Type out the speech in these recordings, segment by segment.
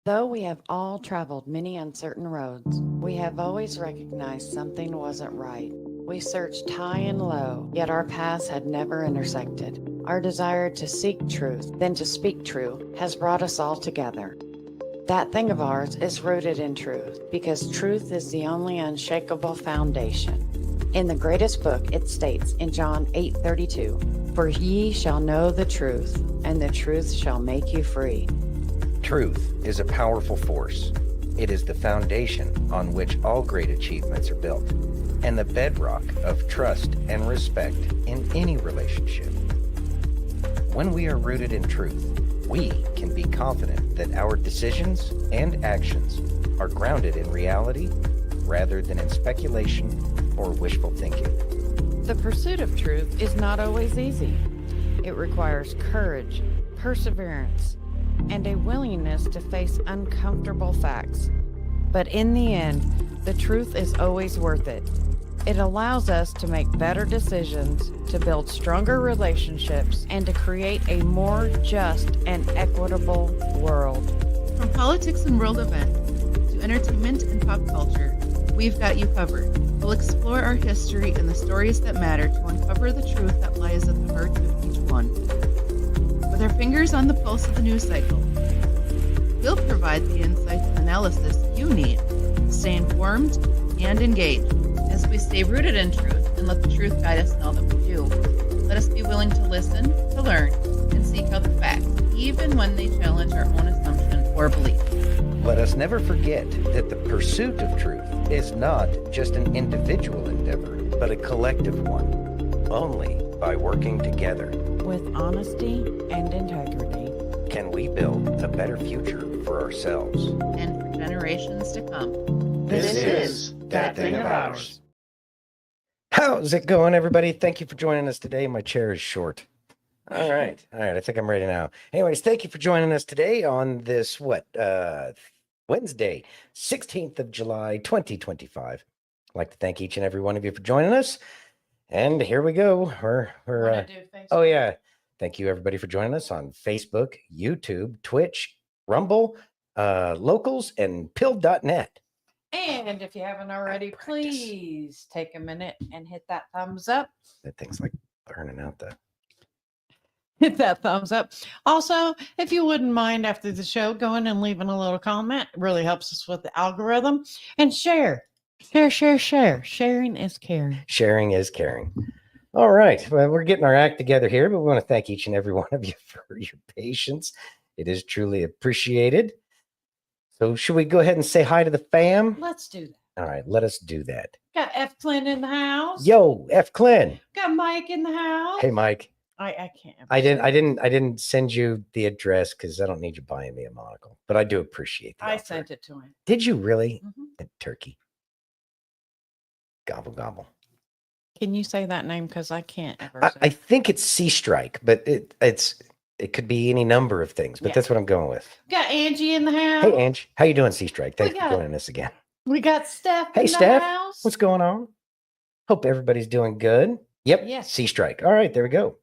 Though we have all traveled many uncertain roads, we have always recognized something wasn't right. We searched high and low, yet our paths had never intersected. Our desire to seek truth, then to speak true, has brought us all together. That thing of ours is rooted in truth, because truth is the only unshakable foundation. In the greatest book, it states in John 8:32, "For ye shall know the truth, and the truth shall make you free." Truth is a powerful force. It is the foundation on which all great achievements are built, and the bedrock of trust and respect in any relationship. When we are rooted in truth, we can be confident that our decisions and actions are grounded in reality rather than in speculation or wishful thinking. The pursuit of truth is not always easy. It requires courage, perseverance, and a willingness to face uncomfortable facts. But in the end, the truth is always worth it. It allows us to make better decisions, to build stronger relationships, and to create a more just and equitable world. From politics and world events to entertainment and pop culture, we've got you covered. We'll explore our history and the stories that matter to uncover the truth that lies at the heart of each one. With our fingers on the pulse of the news cycle, we'll provide the insights and analysis you need to stay informed and engaged. As we stay rooted in truth and let the truth guide us in all that we do, let us be willing to listen, to learn, and seek out the facts, even when they challenge our own assumptions or beliefs. Let us never forget that the pursuit of truth is not just an individual endeavor, but a collective one. Only by working together With honesty and integrity, can we build a better future for ourselves And for generations to come. This is That Thing of Ours. How's it going, everybody? Thank you for joining us today. My chair is short. All right. I think I'm ready now. Anyways, thank you for joining us today on this, Wednesday, 16th of July, 2025. I'd like to thank each and every one of you for joining us. And here we go. Oh, yeah. Thank you, everybody, for joining us on Facebook, YouTube, Twitch, Rumble, Locals, and Pill.net. And if you haven't already, please take a minute and hit that thumbs up. That thing's like burning out the... Hit that thumbs up. Also, if you wouldn't mind after the show going and leaving a little comment, it really helps us with the algorithm. And share. Sharing is caring. Sharing is caring. All right. Well, we're getting our act together here, but we want to thank each and every one of you for your patience. It is truly appreciated. So should we go ahead and say hi to the fam? Let's do that. All right, let us do that. Got F. Clint in the house. Yo, F. Clint. Got Mike in the house. Hey, Mike. I can't. I didn't send you the address because I don't need you buying me a monocle, but I do appreciate that. I sent it to him. Did you really? Mhm. Turkey. Gobble gobble. Can you say that name? Because I can't ever say I think it's Sea Strike, but it could be any number of things, but Yeah. that's what I'm going with. Got Angie in the house. Hey, Ange, how you doing, Sea Strike? Thanks for got- joining us again. We got Steph Hey, in Steph. the house. What's going on? Hope everybody's doing good. Yep. Yes. Sea Strike. All right, there we go.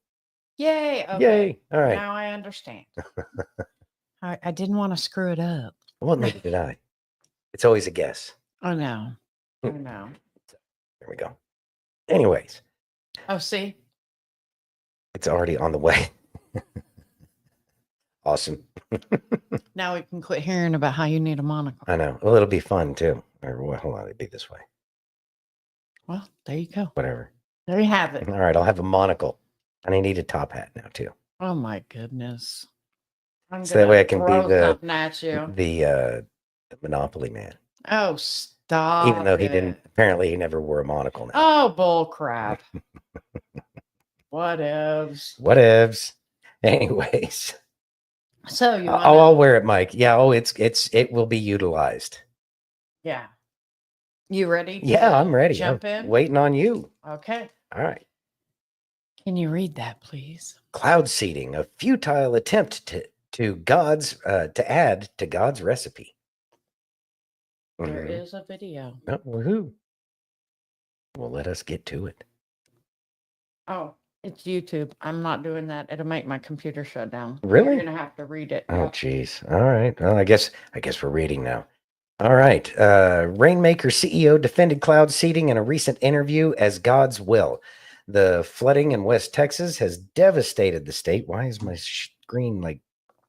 Yay. Okay. Yay. All right. Now I understand. I didn't want to screw it up. Well, neither did I. It's always a guess. I know. I know. There we go. Anyways, Oh, see? it's already on the way. Awesome. Now we can quit hearing about how you need a monocle. I know. Well, it'll be fun too. Or well, hold on, it'll be this way. Well, there you go. Whatever. There you have it. All right, I'll have a monocle. And I need a top hat now too. Oh my goodness. I'm So that way I can be throw the- something at you. The Monopoly man. Oh, stop. Even though he it. didn't, apparently he never wore a monocle now. Oh, bull crap. Whatevs. Whatevs. Anyways. So you want I'll wear it, Mike. Yeah. Oh, it will be utilized. Yeah. You ready? Yeah, I'm ready. Jump I'm in? waiting on you. Okay. All right. Can you read that, please? Cloud seeding, a futile attempt to add to God's recipe. There Mhm. is a video. Oh, woohoo. Well, let us get to it. Oh, It's YouTube. I'm not doing that. It'll make my computer shut down. Really? You're gonna have to read it. Oh, geez. All right. Well, I guess we're reading now. All right. Rainmaker CEO defended cloud seeding in a recent interview as God's will. The flooding in West Texas has devastated the state. Why is my screen like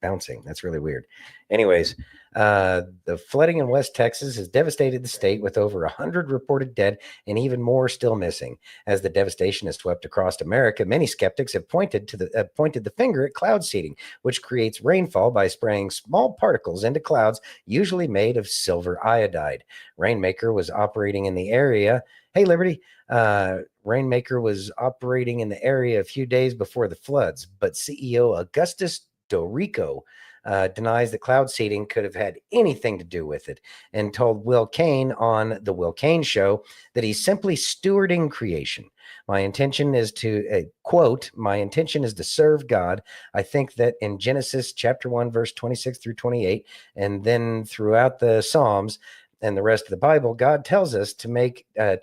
bouncing? That's really weird. Anyways, the flooding in West Texas has devastated the state with over 100 reported dead and even more still missing. As the devastation has swept across America, many skeptics have pointed the finger at cloud seeding, which creates rainfall by spraying small particles into clouds, usually made of silver iodide. Rainmaker was operating in the area. Hey, Liberty. Rainmaker was operating in the area a few days before the floods, but CEO Augustus Dorico denies that cloud seeding could have had anything to do with it, and told Will Cain on the Will Cain Show that he's simply stewarding creation. My intention is to, quote, my intention is to serve God. I think that in Genesis chapter 1, verse 26 through 28, and then throughout the Psalms and the rest of the Bible, God tells us to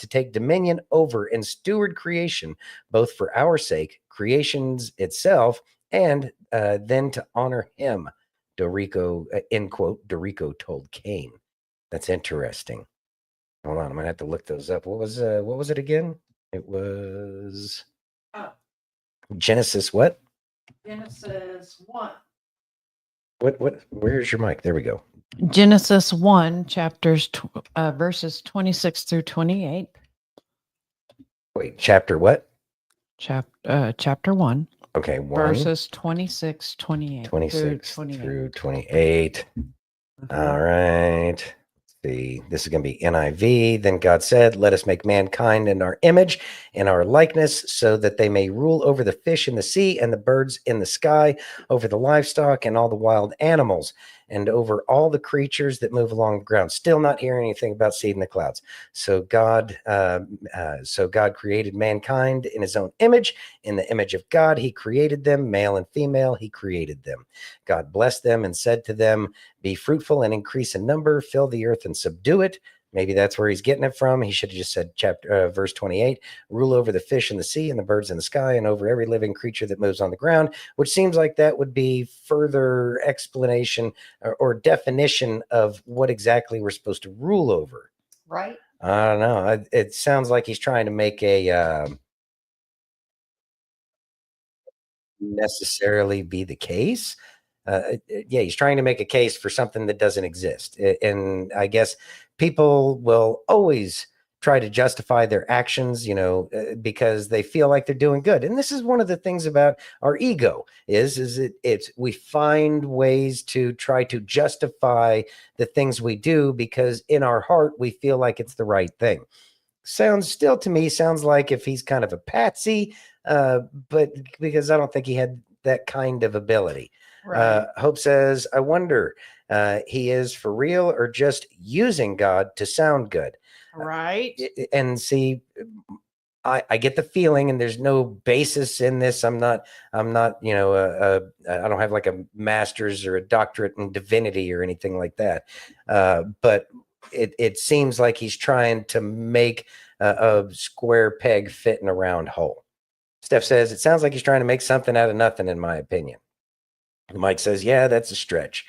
take dominion over and steward creation, both for our sake, creation's itself, and then to honor him. Dorico, end quote, Dorico told Cain. That's interesting. Hold on, I'm gonna have to look those up. What was it again? It was Genesis what? Genesis 1. What? Where's your mic? There we go. Genesis 1, verses 26 through 28. Wait, chapter what? Chapter 1. Okay, 1. Verses 26, 28. 26 through 28. through 28. All right. Let's see. This is going to be NIV. Then God said, let us make mankind in our image, in our likeness, so that they may rule over the fish in the sea and the birds in the sky, over the livestock and all the wild animals, and over all the creatures that move along the ground. Still not hearing anything about seed in the clouds. So God created mankind in his own image. In the image of God, he created them, male and female, he created them. God blessed them and said to them, be fruitful and increase in number, fill the earth and subdue it. Maybe that's where he's getting it from. He should have just said verse 28, rule over the fish in the sea and the birds in the sky and over every living creature that moves on the ground, which seems like that would be further explanation or definition of what exactly we're supposed to rule over. Right? I don't know. It sounds like he's trying to make a necessarily be the case. Yeah, he's trying to make a case for something that doesn't exist. And I guess people will always try to justify their actions, because they feel like they're doing good. And this is one of the things about our ego is we find ways to try to justify the things we do because in our heart, we feel like it's the right thing. Sounds like if he's kind of a patsy, but because I don't think he had that kind of ability. Right. Hope says, I wonder, he is for real or just using God to sound good. Right. And see, I get the feeling, and there's no basis in this. I'm not, I don't have like a master's or a doctorate in divinity or anything like that. But it seems like he's trying to make a square peg fit in a round hole. Steph says, it sounds like he's trying to make something out of nothing, in my opinion. Mike says, yeah, that's a stretch.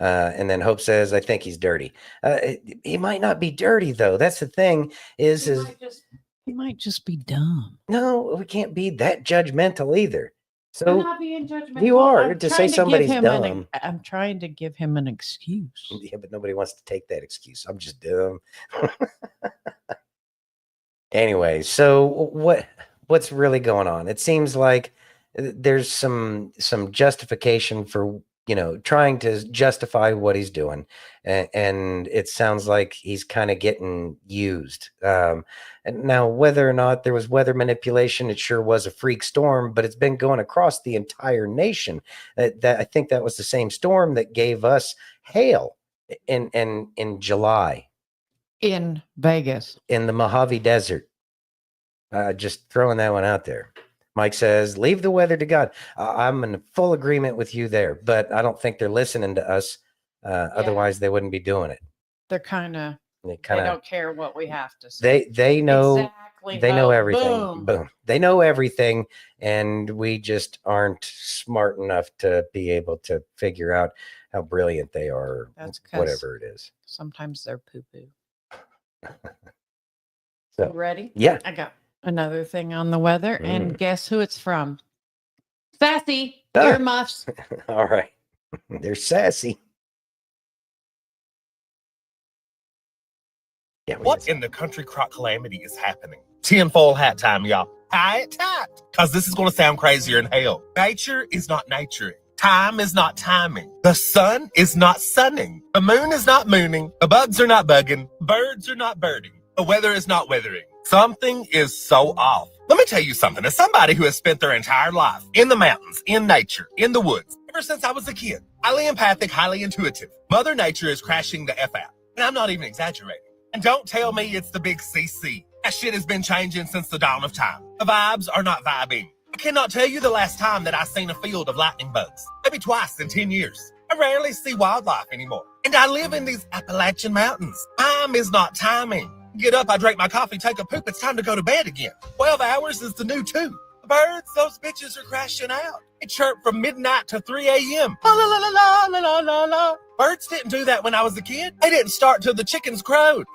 And then Hope says, I think he's dirty. He might not be dirty, though. That's the thing He might just be dumb. No, we can't be that judgmental either. So I'm not being judgmental. You are to say somebody's dumb. I'm trying to give him an excuse. Yeah, but nobody wants to take that excuse. I'm just dumb. Anyway, so what's really going on? It seems like there's some justification for trying to justify what he's doing, and it sounds like he's kind of getting used. And now, whether or not there was weather manipulation, it sure was a freak storm, but it's been going across the entire nation. That I think that was the same storm that gave us hail in July in Vegas, in the Mojave Desert. Just throwing that one out there. Mike says, leave the weather to God. I'm in full agreement with you there, but I don't think they're listening to us. Otherwise, they wouldn't be doing it. They don't care what we have to say. They know exactly. They know vote. everything. Boom. Boom. They know everything, and we just aren't smart enough to be able to figure out how brilliant they are, or That's 'cause whatever it is. sometimes they're poo-poo. So, You ready? yeah. I got another thing on the weather, and Mm. guess who it's from? Sassy Ah. earmuffs. All right. They're sassy. Yeah, What in the country crock calamity is happening? Tinfoil hat time, y'all. Tie it tight. Because this is going to sound crazier than hell. Nature is not naturing. Time is not timing. The sun is not sunning. The moon is not mooning. The bugs are not bugging. Birds are not birding. The weather is not weathering. Something is so off. Let me tell you something. As somebody who has spent their entire life in the mountains, in nature, in the woods, ever since I was a kid, highly empathic, highly intuitive, Mother Nature is crashing the F out. And I'm not even exaggerating. And don't tell me it's the big CC. That shit has been changing since the dawn of time. The vibes are not vibing. I cannot tell you the last time that I've seen a field of lightning bugs. Maybe twice in 10 years. I rarely see wildlife anymore. And I live in these Appalachian mountains. Time is not timing. Get up, I drink my coffee, take a poop, it's time to go to bed again. 12 hours is the new 2. The birds, those bitches are crashing out. They chirp from midnight to 3 a.m. La la la la la la la la la. Birds didn't do that when I was a kid. They didn't start till the chickens crowed.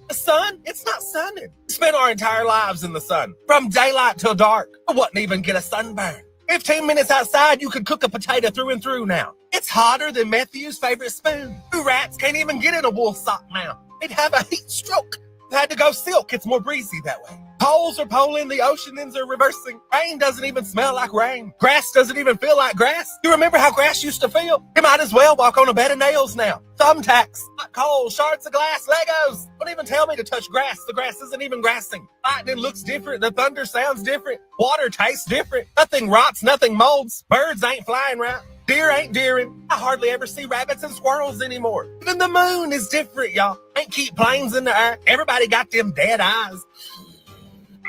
The sun, it's not sunning. We spent our entire lives in the sun, from daylight till dark. I wouldn't even get a sunburn. 15 minutes outside, you could cook a potato through and through now. It's hotter than Matthew's favorite spoon. 2 rats can't even get in a wool sock now. They'd have a heat stroke. They had to go silk. It's more breezy that way. Poles are poling, the oceans are reversing. Rain doesn't even smell like rain. Grass doesn't even feel like grass. You remember how grass used to feel? You might as well walk on a bed of nails now. Thumbtacks, hot coals, shards of glass, Legos. Don't even tell me to touch grass. The grass isn't even grassing. Lightning looks different. The thunder sounds different. Water tastes different. Nothing rots, nothing molds. Birds ain't flying right. Deer ain't deering. I hardly ever see rabbits and squirrels anymore. Even the moon is different, y'all. Ain't keep planes in the air. Everybody got them dead eyes.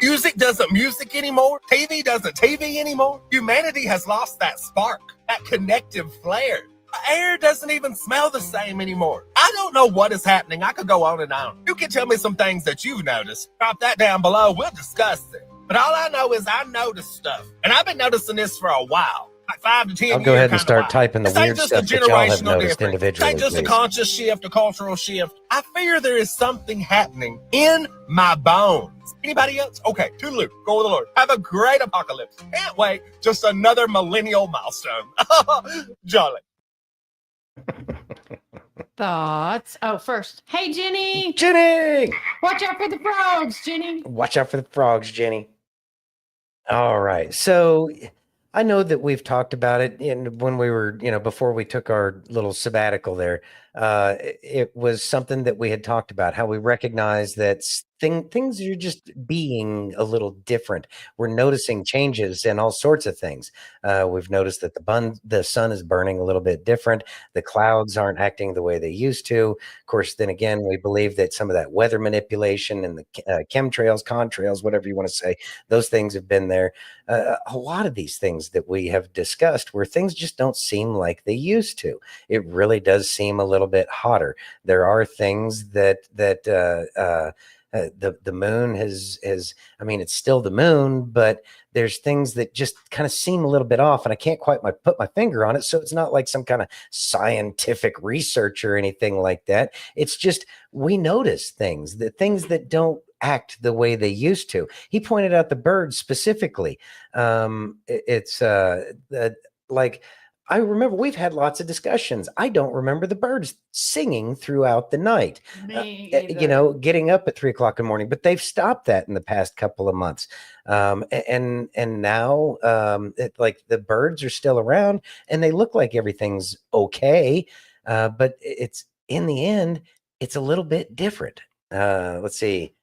Music doesn't music anymore. TV doesn't TV anymore. Humanity has lost that spark, that connective flare. The air doesn't even smell the same anymore. I don't know what is happening. I could go on and on. You can tell me some things that you've noticed. Drop that down below. We'll discuss it. But all I know is I notice stuff. And I've been noticing this for a while. Like 5 to 10 years. I'll go ahead and start typing the this ain't weird just stuff a that y'all have generational noticed difference. individually. This ain't just please. a conscious shift, a cultural shift. I fear there is something happening in my bones. Anybody else? Okay, toodaloo. Go with the Lord. Have a great apocalypse. Can't wait. Just another millennial milestone. Jolly. Thoughts. Oh, first. Hey, Jenny. Jenny! Watch out for the frogs, Jenny. Watch out for the frogs, Jenny. All right. So I know that we've talked about it when we were, before we took our little sabbatical there. It was something that we had talked about, how we recognize that things are just being a little different. We're noticing changes in all sorts of things. We've noticed that the sun is burning a little bit different. The clouds aren't acting the way they used to. Of course, then again, we believe that some of that weather manipulation and the chemtrails, contrails, whatever you want to say, those things have been there. A lot of these things that we have discussed where things just don't seem like they used to. It really does seem a little bit hotter. There are things that the moon has, I mean, it's still the moon, but there's things that just kind of seem a little bit off, and I can't quite put my finger on it. So it's not like some kind of scientific research or anything like that. It's just, we notice things that don't act the way they used to. He pointed out the birds specifically. Like, I remember we've had lots of discussions. I don't remember the birds singing throughout the night, getting up at 3 o'clock in the morning, but they've stopped that in the past couple of months. And now like the birds are still around and they look like everything's okay. But it's, in the end, it's a little bit different. Let's see.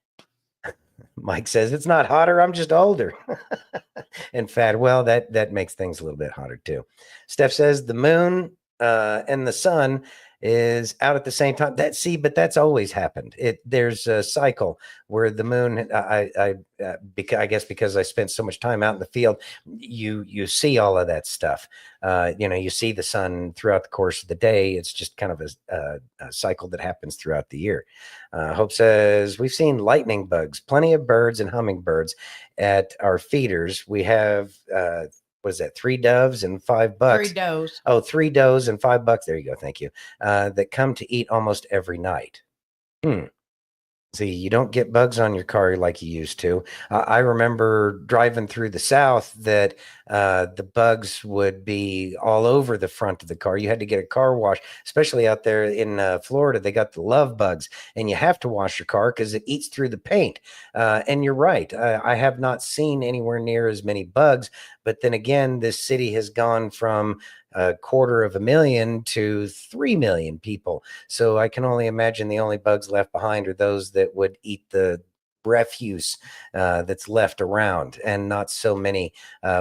Mike says it's not hotter. I'm just older and fat. Well, that makes things a little bit hotter too. Steph says the moon and the sun is out at the same time. But that's always happened. There's a cycle where the moon, I guess because I spent so much time out in the field, you see all of that stuff. You see the sun throughout the course of the day. It's just kind of a cycle that happens throughout the year. Hope says, we've seen lightning bugs, plenty of birds and hummingbirds at our feeders. We have, was that 3 doves and $5? 3 does. Oh, 3 does and $5. There you go. Thank you. That come to eat almost every night. See, you don't get bugs on your car like you used to. I remember driving through the South that the bugs would be all over the front of the car. You had to get a car wash, especially out there in Florida. They got the love bugs, and you have to wash your car because it eats through the paint. And you're right. I have not seen anywhere near as many bugs. But then again, this city has gone from 250,000 to 3 million people. So I can only imagine the only bugs left behind are those that would eat the refuse that's left around, and not so many.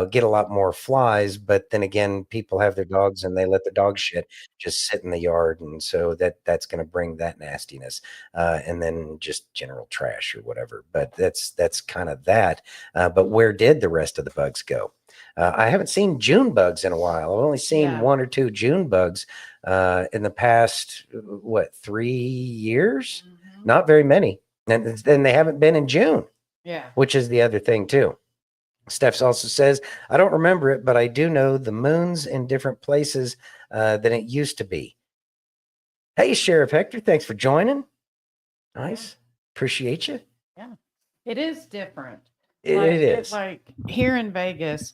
Get a lot more flies, but then again, people have their dogs and they let the dog shit just sit in the yard, and so that's going to bring that nastiness, and then just general trash or whatever. But that's kind of that. But where did the rest of the bugs go? I haven't seen June bugs in a while. I've only seen 1 or 2 June bugs in the past 3 years. Not very many. And they haven't been in June. Yeah. Which is the other thing too. Steph also says, I don't remember it, but I do know the moon's in different places than it used to be. Hey, Sheriff Hector, thanks for joining. Nice. Appreciate you. Yeah. It is different. It is. Like here in Vegas,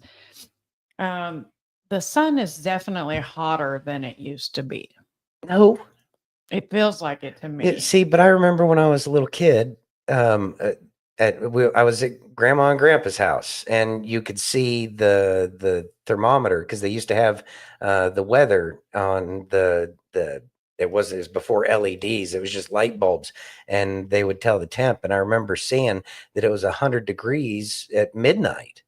the sun is definitely hotter than it used to be. No. It feels like it to me. See, but I remember when I was a little kid, I was at Grandma and Grandpa's house, and you could see the thermometer because they used to have the weather on it was before LEDs. It was just light bulbs, and they would tell the temp. And I remember seeing that it was 100 degrees at midnight.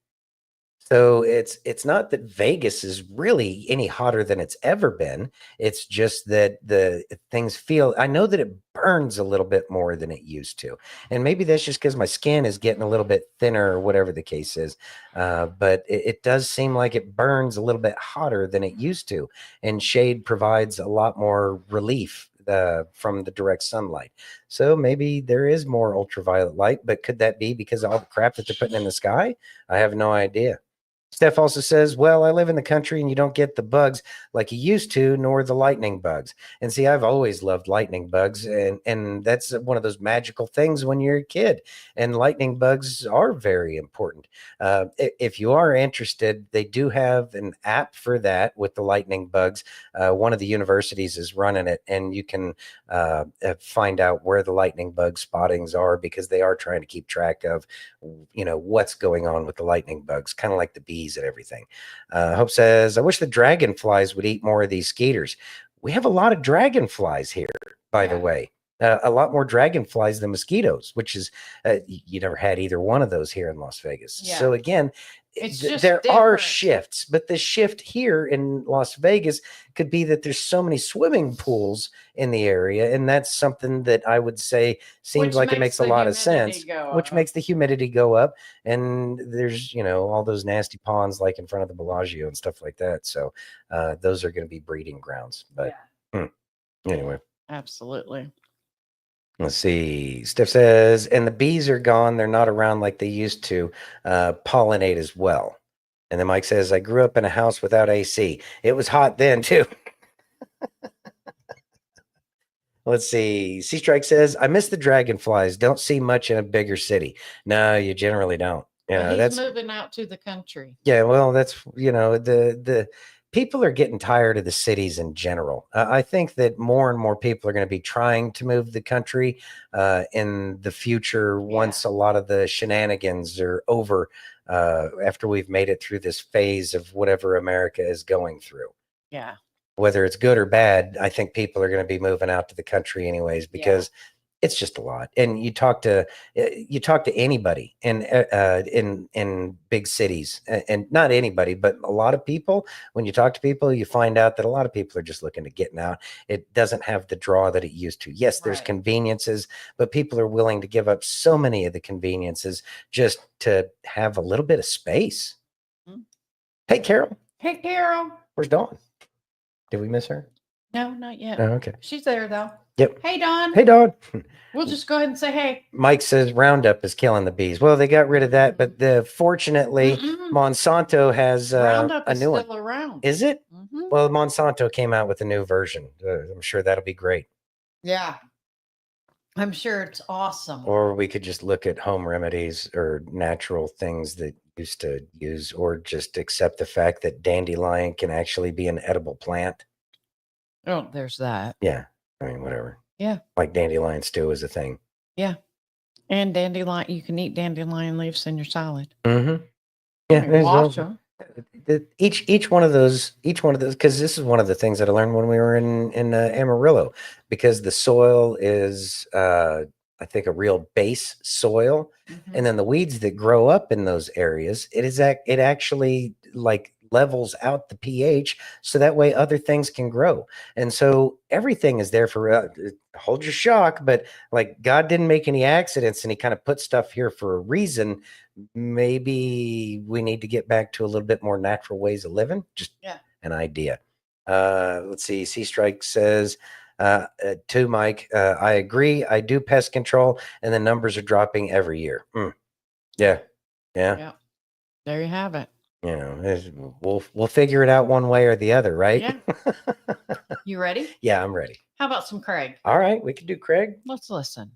So it's not that Vegas is really any hotter than it's ever been. It's just that the things feel, I know that it burns a little bit more than it used to. And maybe that's just because my skin is getting a little bit thinner or whatever the case is. But it does seem like it burns a little bit hotter than it used to. And shade provides a lot more relief from the direct sunlight. So maybe there is more ultraviolet light, but could that be because of all the crap that they're putting in the sky? I have no idea. Steph also says, well, I live in the country and you don't get the bugs like you used to, nor the lightning bugs. And see, I've always loved lightning bugs. And that's one of those magical things when you're a kid. And lightning bugs are very important. If you are interested, they do have an app for that with the lightning bugs. One of the universities is running it, and you can find out where the lightning bug spottings are, because they are trying to keep track of, what's going on with the lightning bugs, kind of like the bees and everything. Hope says, I wish the dragonflies would eat more of these skeeters. We have a lot of dragonflies here, by the way. A lot more dragonflies than mosquitoes, which is, you never had either one of those here in Las Vegas. Yeah. So again, there are shifts, but the shift here in Las Vegas could be that there's so many swimming pools in the area. And that's something that I would say seems like it makes a lot of sense, which makes the humidity go up. And there's, all those nasty ponds like in front of the Bellagio and stuff like that. So those are going to be breeding grounds. But anyway. Absolutely. Let's see. Steph says, and the bees are gone. They're not around like they used to pollinate as well. And then Mike says, I grew up in a house without AC. It was hot then too. Let's see. Sea Strike says, I miss the dragonflies. Don't see much in a bigger city. No, you generally don't. He's moving out to the country. Yeah, well, that's, the people are getting tired of the cities in general. I think that more and more people are going to be trying to move the country in the future once a lot of the shenanigans are over, after we've made it through this phase of whatever America is going through. Yeah. Whether it's good or bad, I think people are going to be moving out to the country anyways, because it's just a lot. And you talk to anybody in big cities, and not anybody, but a lot of people. When you talk to people, you find out that a lot of people are just looking to getting out. It doesn't have the draw that it used to. Yes, there's conveniences, but people are willing to give up so many of the conveniences just to have a little bit of space. Mm-hmm. Hey, Carol. Hey, Carol. Where's Dawn? Did we miss her? No, not yet. Oh, okay. She's there, though. Yep. Hey, Dawn. Hey, Dawn. We'll just go ahead and say hey. Mike says Roundup is killing the bees. Well, they got rid of that, but fortunately, Monsanto has Roundup a is new still one. around. Is it? Mm-hmm. Well, Monsanto came out with a new version. I'm sure that'll be great. Yeah. I'm sure it's awesome. Or we could just look at home remedies or natural things that used to use, or just accept the fact that dandelion can actually be an edible plant. Oh, there's that. Yeah. I mean, whatever. Yeah. Like dandelion stew is a thing. Yeah. And dandelion, you can eat dandelion leaves in your salad. Mm-hmm. Yeah. Wash them. Each one of those, because this is one of the things that I learned when we were in Amarillo, because the soil is, I think, a real base soil, and then the weeds that grow up in those areas, it actually like levels out the pH, so that way other things can grow. And so everything is there for hold your shock, but like God didn't make any accidents, and he kind of put stuff here for a reason. Maybe we need to get back to a little bit more natural ways of living. Just an idea. Let's see. Sea Strike says to Mike, I agree. I do pest control, and the numbers are dropping every year. Yeah. There you have it. You know, we'll figure it out one way or the other, right? Yeah. You ready? Yeah, I'm ready. How about some Craig? All right, we can do Craig. Let's listen.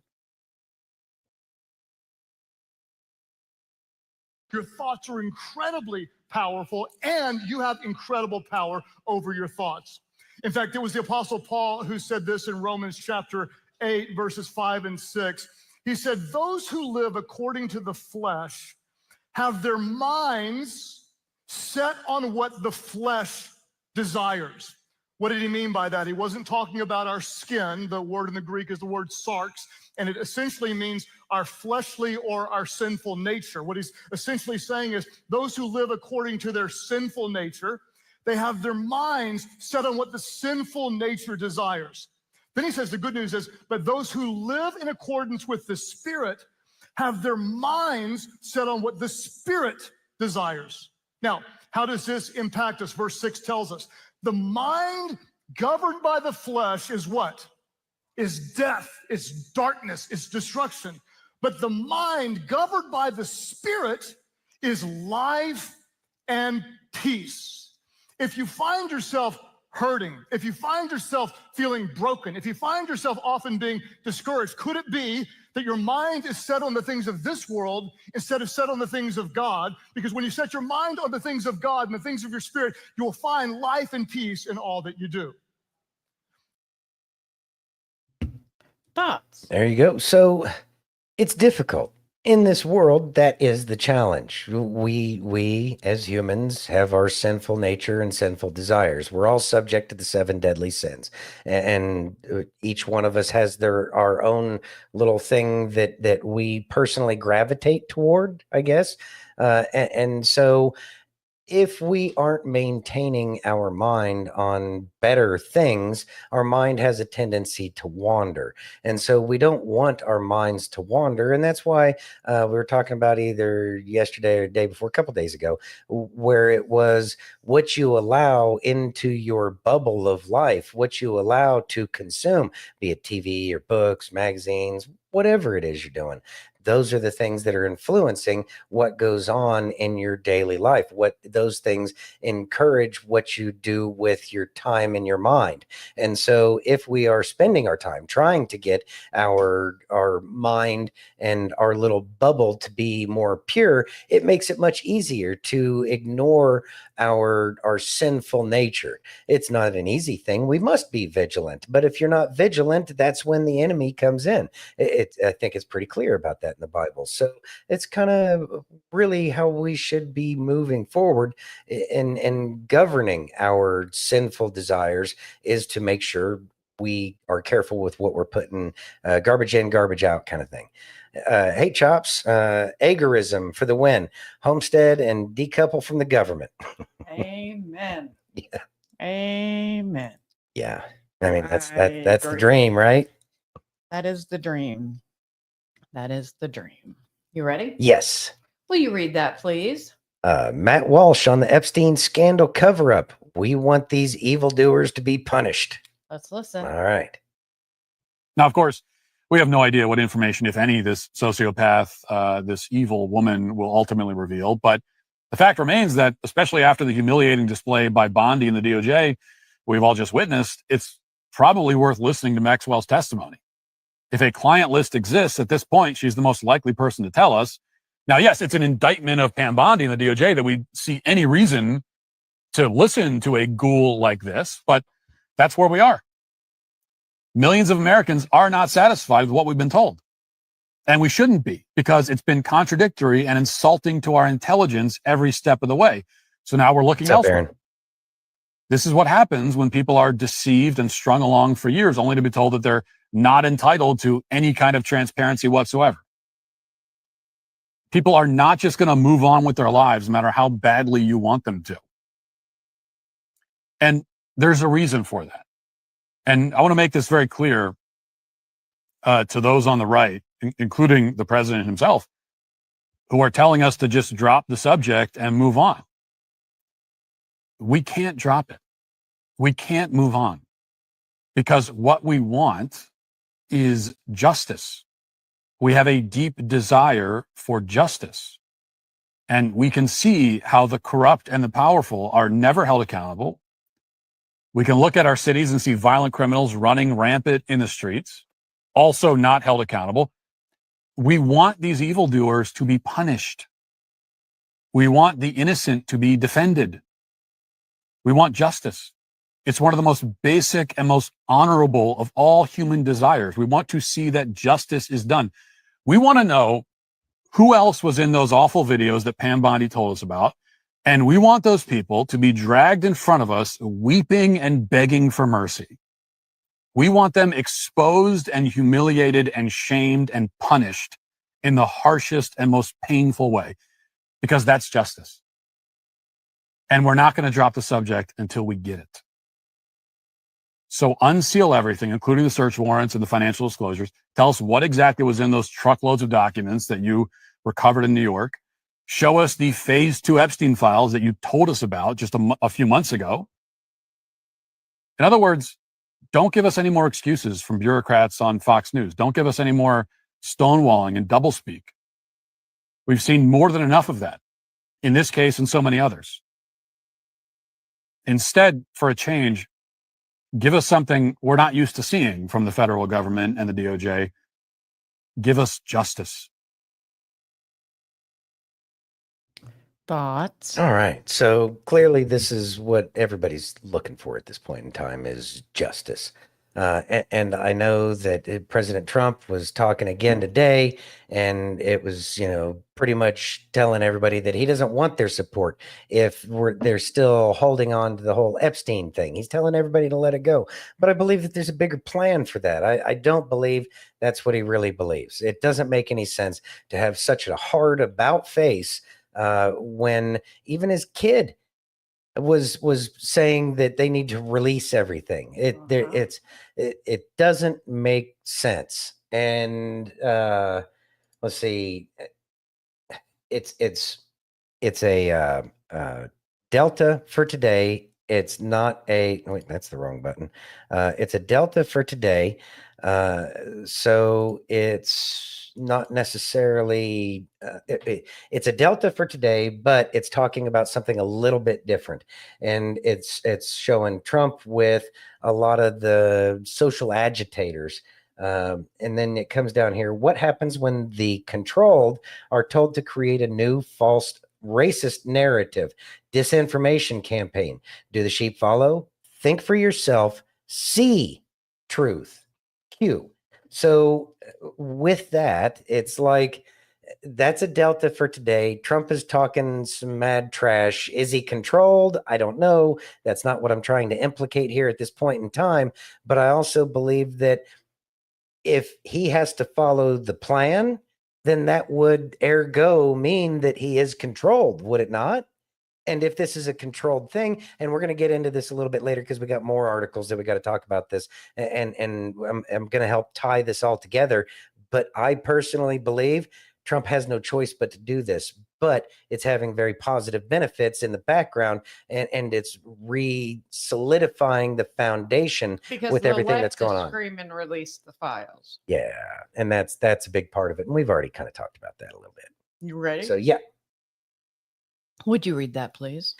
Your thoughts are incredibly powerful, and you have incredible power over your thoughts. In fact, it was the Apostle Paul who said this in Romans chapter 8, verses 5 and 6. He said, those who live according to the flesh have their minds set on what the flesh desires. What did he mean by that? He wasn't talking about our skin. The word in the Greek is the word sarx, and it essentially means our fleshly or our sinful nature. What he's essentially saying is those who live according to their sinful nature, they have their minds set on what the sinful nature desires. Then he says the good news is, but those who live in accordance with the Spirit have their minds set on what the Spirit desires. Now, how does this impact us? Verse 6 tells us, the mind governed by the flesh is what? Is death, it's darkness, it's destruction. But the mind governed by the Spirit is life and peace. If you find yourself hurting, if you find yourself feeling broken, if you find yourself often being discouraged, could it be that your mind is set on the things of this world instead of set on the things of God? Because when you set your mind on the things of God and the things of your spirit, you will find life and peace in all that you do. Thoughts? There you go. So it's difficult. In this world, that is the challenge. We as humans have our sinful nature and sinful desires. We're all subject to the 7 deadly sins, and each one of us has our own little thing that we personally gravitate toward, I guess. And so if we aren't maintaining our mind on better things, our mind has a tendency to wander. And so we don't want our minds to wander. And that's why we were talking about either yesterday or the day before, a couple days ago, where it was what you allow into your bubble of life, what you allow to consume, be it TV or books, magazines, whatever it is you're doing. Those are the things that are influencing what goes on in your daily life. What those things encourage what you do with your time and your mind. And so if we are spending our time trying to get our mind and our little bubble to be more pure, it makes it much easier to ignore our sinful nature. It's not an easy thing. We must be vigilant. But if you're not vigilant, that's when the enemy comes in. I think it's pretty clear about that in the Bible. So it's kind of really how we should be moving forward in governing our sinful desires, is to make sure we are careful with what we're putting, garbage in, garbage out kind of thing. Hey, Chops, agorism for the win. Homestead and decouple from the government. Amen. Yeah. Amen. Yeah. I mean, that's I the agree. dream, right? That is the dream. That is the dream. You ready? Yes. Will you read that, please? Matt Walsh on the Epstein Scandal Cover-up. We want these evildoers to be punished. Let's listen. All right. Now, of course, we have no idea what information, if any, this sociopath, this evil woman will ultimately reveal. But the fact remains that, especially after the humiliating display by Bondi and the DOJ we've all just witnessed, it's probably worth listening to Maxwell's testimony. If a client list exists at this point, she's the most likely person to tell us. Now, yes, it's an indictment of Pam Bondi and the DOJ that we see any reason to listen to a ghoul like this, but that's where we are. Millions of Americans are not satisfied with what we've been told. And we shouldn't be, because it's been contradictory and insulting to our intelligence every step of the way. So now we're looking elsewhere. Aaron? This is what happens when people are deceived and strung along for years, only to be told that they're not entitled to any kind of transparency whatsoever. People are not just going to move on with their lives, no matter how badly you want them to. And there's a reason for that. And I want to make this very clear to those on the right, including the president himself, who are telling us to just drop the subject and move on. We can't drop it. We can't move on, because what we want is justice. We have a deep desire for justice. And we can see how the corrupt and the powerful are never held accountable. We can look at our cities and see violent criminals running rampant in the streets, also not held accountable. We want these evildoers to be punished. We want the innocent to be defended. We want justice. It's one of the most basic and most honorable of all human desires. We want to see that justice is done. We want to know who else was in those awful videos that Pam Bondi told us about. And we want those people to be dragged in front of us, weeping and begging for mercy. We want them exposed and humiliated and shamed and punished in the harshest and most painful way, because that's justice. And we're not going to drop the subject until we get it. So unseal everything, including the search warrants and the financial disclosures. Tell us what exactly was in those truckloads of documents that you recovered in New York. Show us the phase 2 Epstein files that you told us about just a few months ago. In other words, don't give us any more excuses from bureaucrats on Fox News. Don't give us any more stonewalling and doublespeak. We've seen more than enough of that in this case and so many others. Instead, for a change, give us something we're not used to seeing from the federal government and the DOJ. Give us justice. Thoughts? All right. So clearly this is what everybody's looking for at this point in time, is justice. And I know that President Trump was talking again today, and it was, pretty much telling everybody that he doesn't want their support if they're still holding on to the whole Epstein thing. He's telling everybody to let it go. But I believe that there's a bigger plan for that. I don't believe that's what he really believes. It doesn't make any sense to have such a hard about face when even his kid was saying that they need to release everything. It doesn't make sense. And let's see, it's a delta for today. It's not a wait, that's the wrong button. It's a delta for today. So it's not necessarily it's a delta for today, but it's talking about something a little bit different, and it's showing Trump with a lot of the social agitators, and then it comes down here. What happens when the controlled are told to create a new false racist narrative, disinformation campaign? Do the sheep follow? Think for yourself. See truth. Q. So with that, it's like that's a delta for today. Trump is talking some mad trash. Is he controlled? I don't know. That's not what I'm trying to implicate here at this point in time. But I also believe that if he has to follow the plan, then that would ergo mean that he is controlled, would it not? And if this is a controlled thing, and we're going to get into this a little bit later because we got more articles that we got to talk about this, and I'm going to help tie this all together. But I personally believe Trump has no choice but to do this, but it's having very positive benefits in the background, and it's re-solidifying the foundation Because with the everything left that's going is on. scream and release the files. Yeah, and that's a big part of it, and we've already kind of talked about that a little bit. You ready? So yeah. Would you read that, please?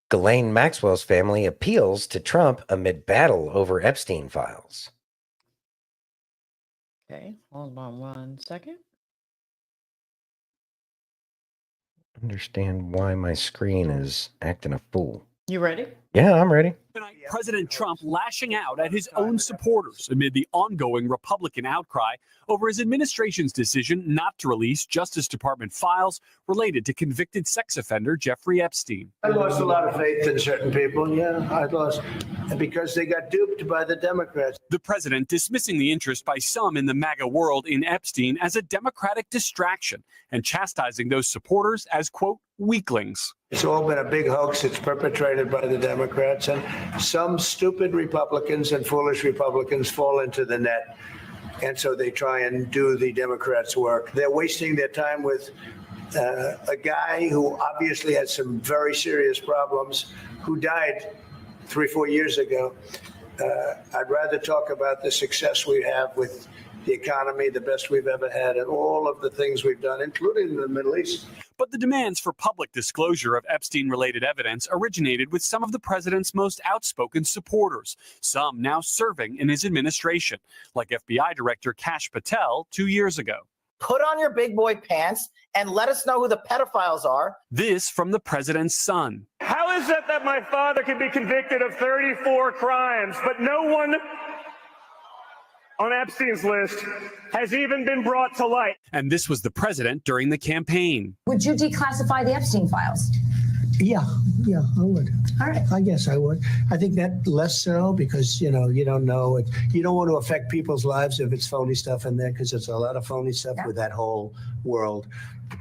Ghislaine Maxwell's family appeals to Trump amid battle over Epstein files. Okay, hold on 1 second. Understand why my screen is acting a fool. You ready? Yeah, I'm ready. Tonight, President Trump lashing out at his own supporters amid the ongoing Republican outcry over his administration's decision not to release Justice Department files related to convicted sex offender Jeffrey Epstein. I lost a lot of faith in certain people. Yeah, I lost because they got duped by the Democrats. The president dismissing the interest by some in the MAGA world in Epstein as a Democratic distraction and chastising those supporters as, quote, weaklings. It's all been a big hoax. It's perpetrated by the Democrats, and some stupid Republicans and foolish Republicans fall into the net. And so they try and do the Democrats' work. They're wasting their time with a guy who obviously had some very serious problems, who died 3-4 years ago. I'd rather talk about the success we have with the economy, the best we've ever had, and all of the things we've done, including in the Middle East. But the demands for public disclosure of Epstein-related evidence originated with some of the president's most outspoken supporters, some now serving in his administration, like FBI Director Kash Patel 2 years ago. Put on your big boy pants and let us know who the pedophiles are. This from the president's son. How is it that my father can be convicted of 34 crimes, but no one on Epstein's list has even been brought to light? And this was the president during the campaign. Would you declassify the Epstein files? Yeah, I would. All right. I guess I would. I think that less so because, you don't know. You don't want to affect people's lives if it's phony stuff in there, because there's a lot of phony stuff with that whole world.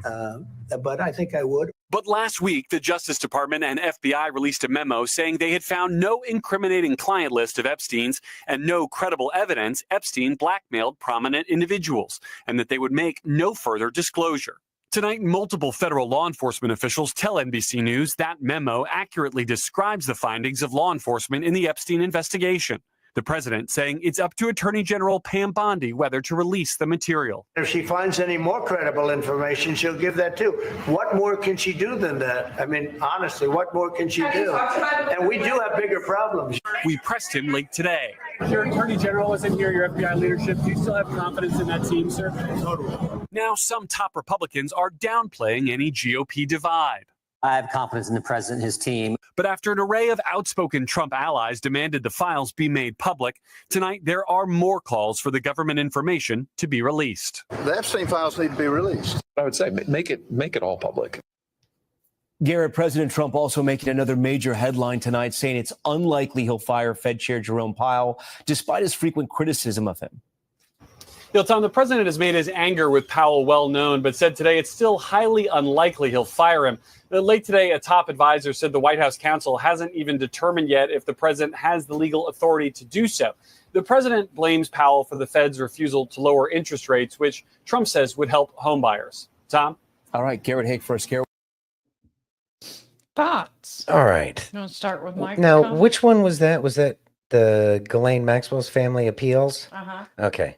But I think I would. But last week, the Justice Department and FBI released a memo saying they had found no incriminating client list of Epstein's and no credible evidence Epstein blackmailed prominent individuals, and that they would make no further disclosure. Tonight, multiple federal law enforcement officials tell NBC News that memo accurately describes the findings of law enforcement in the Epstein investigation. The president saying it's up to Attorney General Pam Bondi whether to release the material. If she finds any more credible information, she'll give that too. What more can she do than that? I mean, honestly, what more can she do? And we do have bigger problems. We pressed him late today. Your Attorney General isn't here, your FBI leadership. Do you still have confidence in that team, sir? Totally. Now, some top Republicans are downplaying any GOP divide. I have confidence in the president and his team. But after an array of outspoken Trump allies demanded the files be made public, tonight there are more calls for the government information to be released. The Epstein files need to be released. I would say make it all public. Garrett, President Trump also making another major headline tonight, saying it's unlikely he'll fire Fed Chair Jerome Powell, despite his frequent criticism of him. Tom, the president has made his anger with Powell well known, but said today it's still highly unlikely he'll fire him. Late today, a top advisor said the White House counsel hasn't even determined yet if the president has the legal authority to do so. The president blames Powell for the Fed's refusal to lower interest rates, which Trump says would help homebuyers. Tom? All right, Garrett Haake first. Garrett. Thoughts? All right. You want to start with Mike? Now, which one was that? Was that the Ghislaine Maxwell's family appeals? Uh-huh. Okay.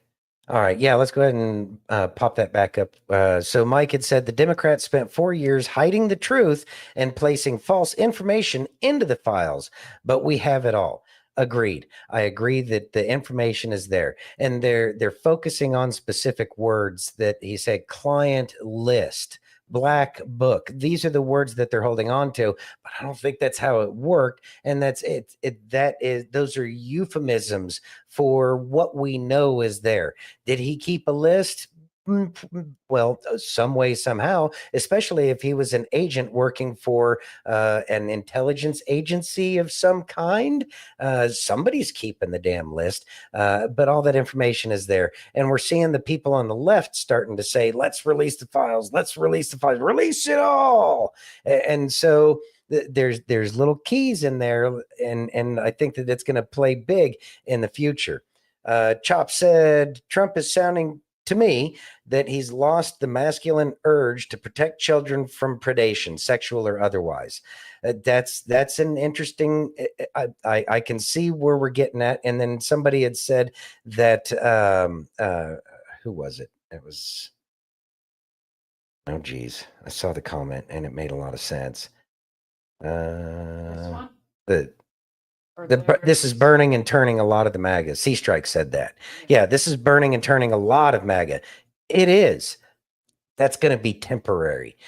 All right. Yeah, let's go ahead and pop that back up. So Mike had said the Democrats spent 4 years hiding the truth and placing false information into the files, but we have it all. Agreed. I agree that the information is there, and they're focusing on specific words that he said: client list, black book. These are the words that they're holding on to, but I don't think that's how it worked. And that's it. Those are euphemisms for what we know is there. Did he keep a list? Well, some way, somehow, especially if he was an agent working for an intelligence agency of some kind. Somebody's keeping the damn list, but all that information is there. And we're seeing the people on the left starting to say, let's release the files, let's release the files, release it all. And so there's little keys in there, and I think that it's going to play big in the future. Chop said, Trump is sounding to me that he's lost the masculine urge to protect children from predation, sexual or otherwise. That's an interesting. I can see where we're getting at. And then somebody had said that. Who was it? It was. Oh, geez, I saw the comment and it made a lot of sense. This is burning and turning a lot of the MAGA. C-Strike said that. Yeah, this is burning and turning a lot of MAGA. It is. That's going to be temporary.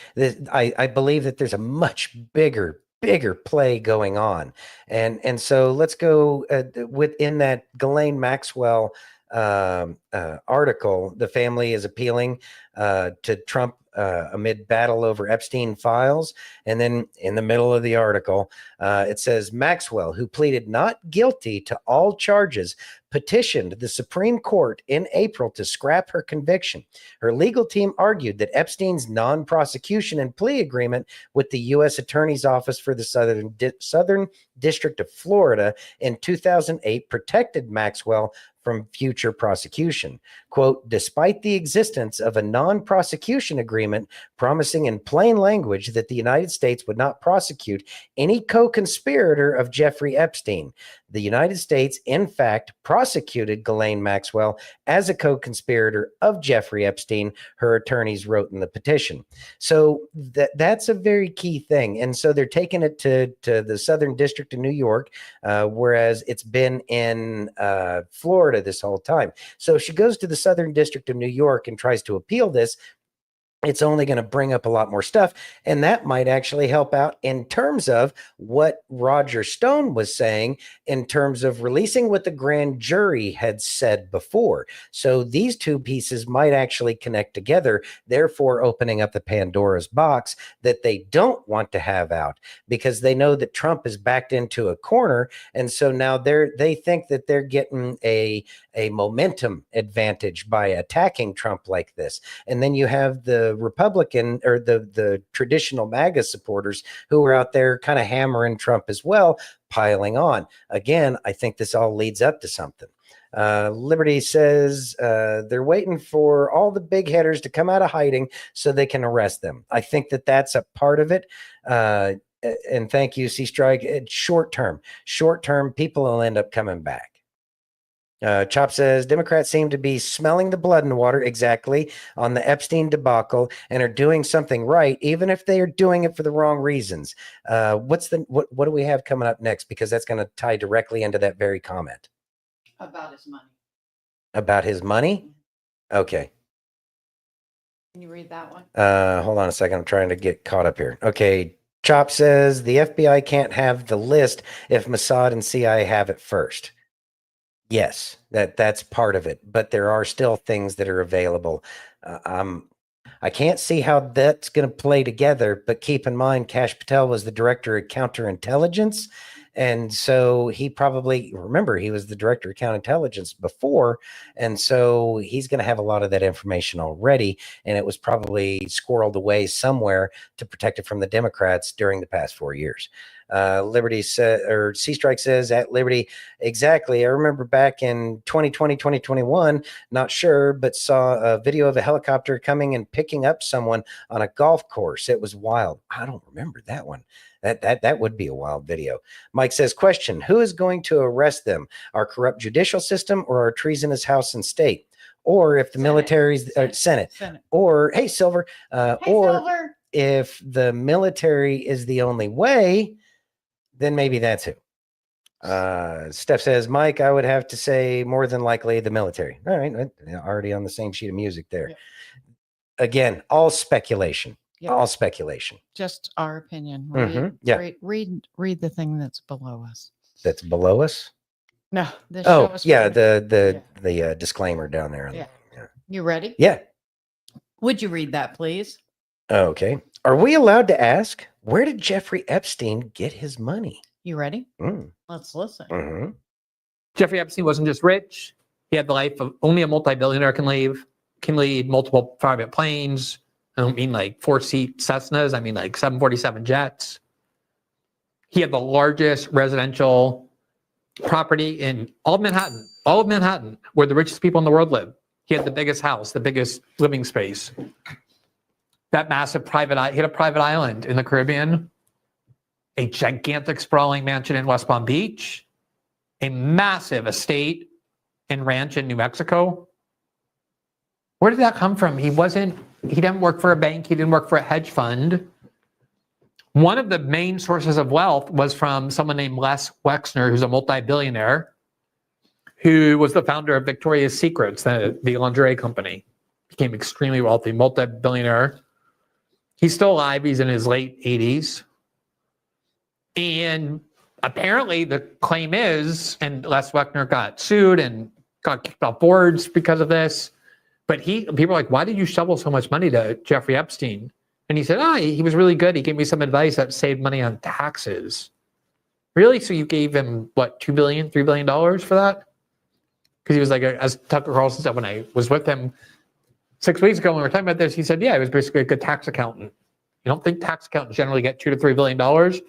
I believe that there's a much bigger play going on. And so let's go within that Ghislaine Maxwell article. The family is appealing to Trump amid battle over Epstein files. And then in the middle of the article, it says Maxwell, who pleaded not guilty to all charges, petitioned the Supreme Court in April to scrap her conviction. Her legal team argued that Epstein's non-prosecution and plea agreement with the U.S. Attorney's Office for the Southern District of Florida in 2008 protected Maxwell from future prosecution. Quote, despite the existence of a non-prosecution agreement promising in plain language that the United States would not prosecute any co-conspirator of Jeffrey Epstein, the United States, in fact, prosecuted Ghislaine Maxwell as a co-conspirator of Jeffrey Epstein, her attorneys wrote in the petition. So that's a very key thing. And so they're taking it to the Southern District of New York, whereas it's been in Florida this whole time. So she goes to the Southern District of New York and tries to appeal this. It's only going to bring up a lot more stuff. And that might actually help out in terms of what Roger Stone was saying in terms of releasing what the grand jury had said before. So these two pieces might actually connect together, therefore opening up the Pandora's box that they don't want to have out because they know that Trump is backed into a corner. And so now they think that they're getting a momentum advantage by attacking Trump like this. And then you have the Republican or the traditional MAGA supporters who are out there kind of hammering Trump as well, piling on. Again, I think this all leads up to something. Liberty says they're waiting for all the big headers to come out of hiding so they can arrest them. I think that that's a part of it. And thank you, C-Strike. Short term, people will end up coming back. Chop says Democrats seem to be smelling the blood in the water exactly on the Epstein debacle and are doing something right, even if they are doing it for the wrong reasons. What do we have coming up next? Because that's going to tie directly into that very comment. About his money. About his money? Okay. Can you read that one? Hold on a second. I'm trying to get caught up here. Okay. Chop says the FBI can't have the list if Mossad and CIA have it first. Yes, that's part of it, but there are still things that are available. I can't see how that's going to play together, but keep in mind, Kash Patel was the director of counterintelligence. And so he probably, remember, he was the director of counterintelligence before. And so he's going to have a lot of that information already. And it was probably squirreled away somewhere to protect it from the Democrats during the past 4 years. Liberty said, or C-Strike says at Liberty, exactly. I remember back in 2020, 2021, not sure, but saw a video of a helicopter coming and picking up someone on a golf course. It was wild. I don't remember that one. That would be a wild video. Mike says, question, who is going to arrest them? Our corrupt judicial system or our treasonous House and state? Or if the military's Senate. Or, hey, Silver, Silver. If the military is the only way, then maybe that's who. Steph says, Mike, I would have to say more than likely the military. All right. Already on the same sheet of music there. Yeah. Again, all speculation. Yeah. All speculation. Just our opinion. Read the thing that's below us. That's below us? No. The disclaimer down there. Yeah. You ready? Yeah. Would you read that, please? Okay. Are we allowed to ask, where did Jeffrey Epstein get his money? You ready? Mm. Let's listen. Mm-hmm. Jeffrey Epstein wasn't just rich. He had the life of only a multi-billionaire can lead multiple private planes. I don't mean like 4-seat Cessnas. I mean like 747 jets. He had the largest residential property in all of Manhattan, where the richest people in the world live. He had the biggest house, the biggest living space. That massive he had a private island in the Caribbean, a gigantic sprawling mansion in West Palm Beach, a massive estate and ranch in New Mexico. Where did that come from? He didn't work for a bank. He didn't work for a hedge fund. One of the main sources of wealth was from someone named Les Wexner, who's a multi-billionaire, who was the founder of Victoria's Secrets, the lingerie company. Became extremely wealthy, multi-billionaire. He's still alive. He's in his late 80s. And apparently the claim is, and Les Wexner got sued and got kicked off boards because of this, but people are like, why did you shovel so much money to Jeffrey Epstein? And he said, he was really good. He gave me some advice that saved money on taxes. Really? So you gave him, what, $2 billion, $3 billion for that? Because he was like, as Tucker Carlson said when I was with him 6 weeks ago when we were talking about this, he said, yeah, he was basically a good tax accountant. You don't think tax accountants generally get $2 to $3 billion?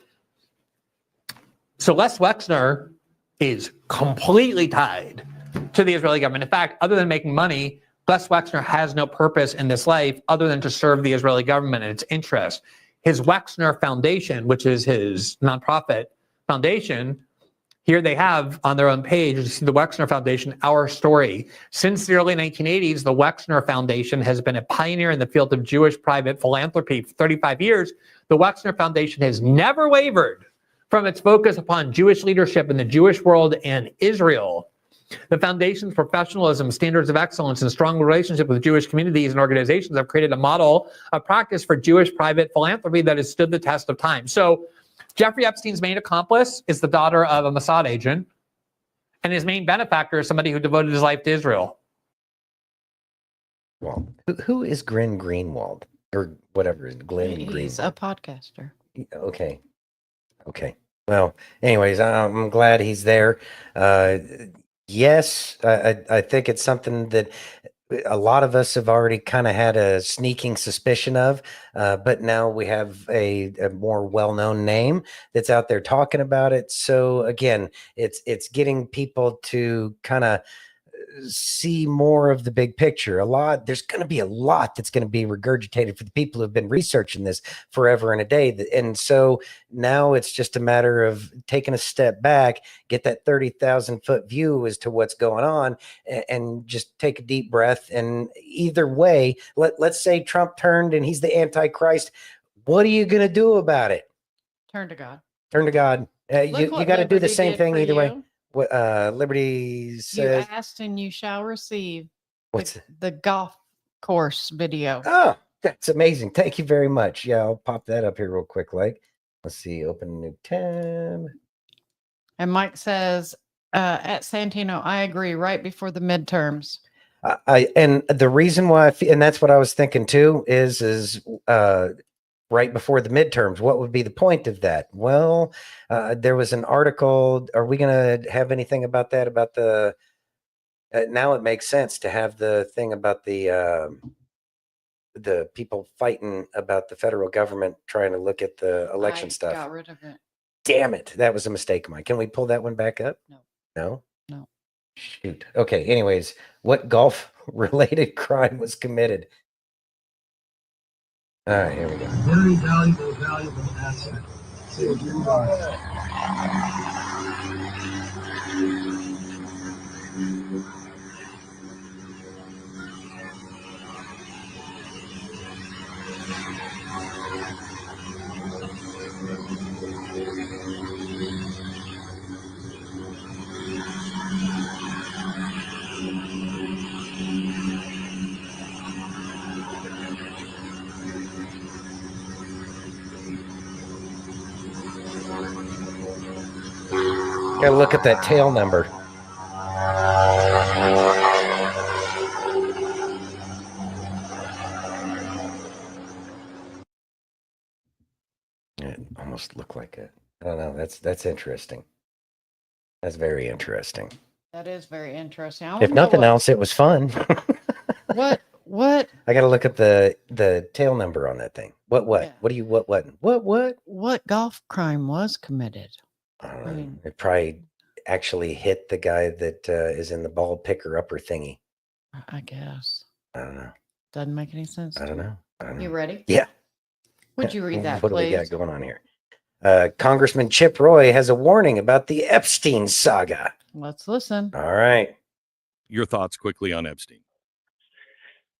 So Les Wexner is completely tied to the Israeli government. In fact, other than making money, Les Wexner has no purpose in this life other than to serve the Israeli government and its interests. His Wexner Foundation, which is his nonprofit foundation, here they have on their own page, you see the Wexner Foundation, Our Story. Since the early 1980s, the Wexner Foundation has been a pioneer in the field of Jewish private philanthropy. For 35 years, the Wexner Foundation has never wavered from its focus upon Jewish leadership in the Jewish world and Israel. The foundation's professionalism, standards of excellence, and strong relationship with Jewish communities and organizations have created a model of practice for Jewish private philanthropy that has stood the test of time. So Jeffrey Epstein's main accomplice is the daughter of a Mossad agent, and his main benefactor is somebody who devoted his life to Israel. Well, who is Glenn Greenwald? Or whatever, Glenn Greenwald? He's a podcaster. Okay. Well, anyways, I'm glad he's there. Yes, I think it's something that a lot of us have already kind of had a sneaking suspicion of, but now we have a more well-known name that's out there talking about it. So again, it's getting people to kind of see more of the big picture. There's going to be a lot that's going to be regurgitated for the people who have been researching this forever and a day. And so now it's just a matter of taking a step back, get that 30,000 foot view as to what's going on, and just take a deep breath. And either way, let's say Trump turned and he's the Antichrist. What are you going to do about it? Turn to God. Turn to God. You got to do the same thing either way. What Liberty says, you asked and you shall receive. What's the golf course video? Oh, that's amazing. Thank you very much. Yeah, I'll pop that up here real quick. Let's see, open a new tab. And Mike says, at Santino, I agree, right before the midterms. And the reason why, and that's what I was thinking too, is right before the midterms. What would be the point of that? Well, there was an article. Are we going to have anything about that? About the now it makes sense to have the thing about the people fighting about the federal government trying to look at the election stuff. Got rid of it. Damn it. That was a mistake, Mike. Can we pull that one back up? No? Shoot. Okay. Anyways, what golf related crime was committed? All right, here we go. Very valuable asset. So you Gotta look at that tail number. good. I don't know. That's interesting. That's very interesting. That is very interesting. I If wanna know nothing what- else, it was fun. What? I got to look up the tail number on that thing. What? Yeah. What do you? What? What golf crime was committed? I don't know. I mean- It probably actually hit the guy that is in the ball picker upper thingy. I guess. I don't know. Doesn't make any sense. I don't know. You ready? Yeah. Would you read that, What please? do we got going on here? Congressman Chip Roy has a warning about the Epstein saga. Let's listen. All right. Your thoughts quickly on Epstein.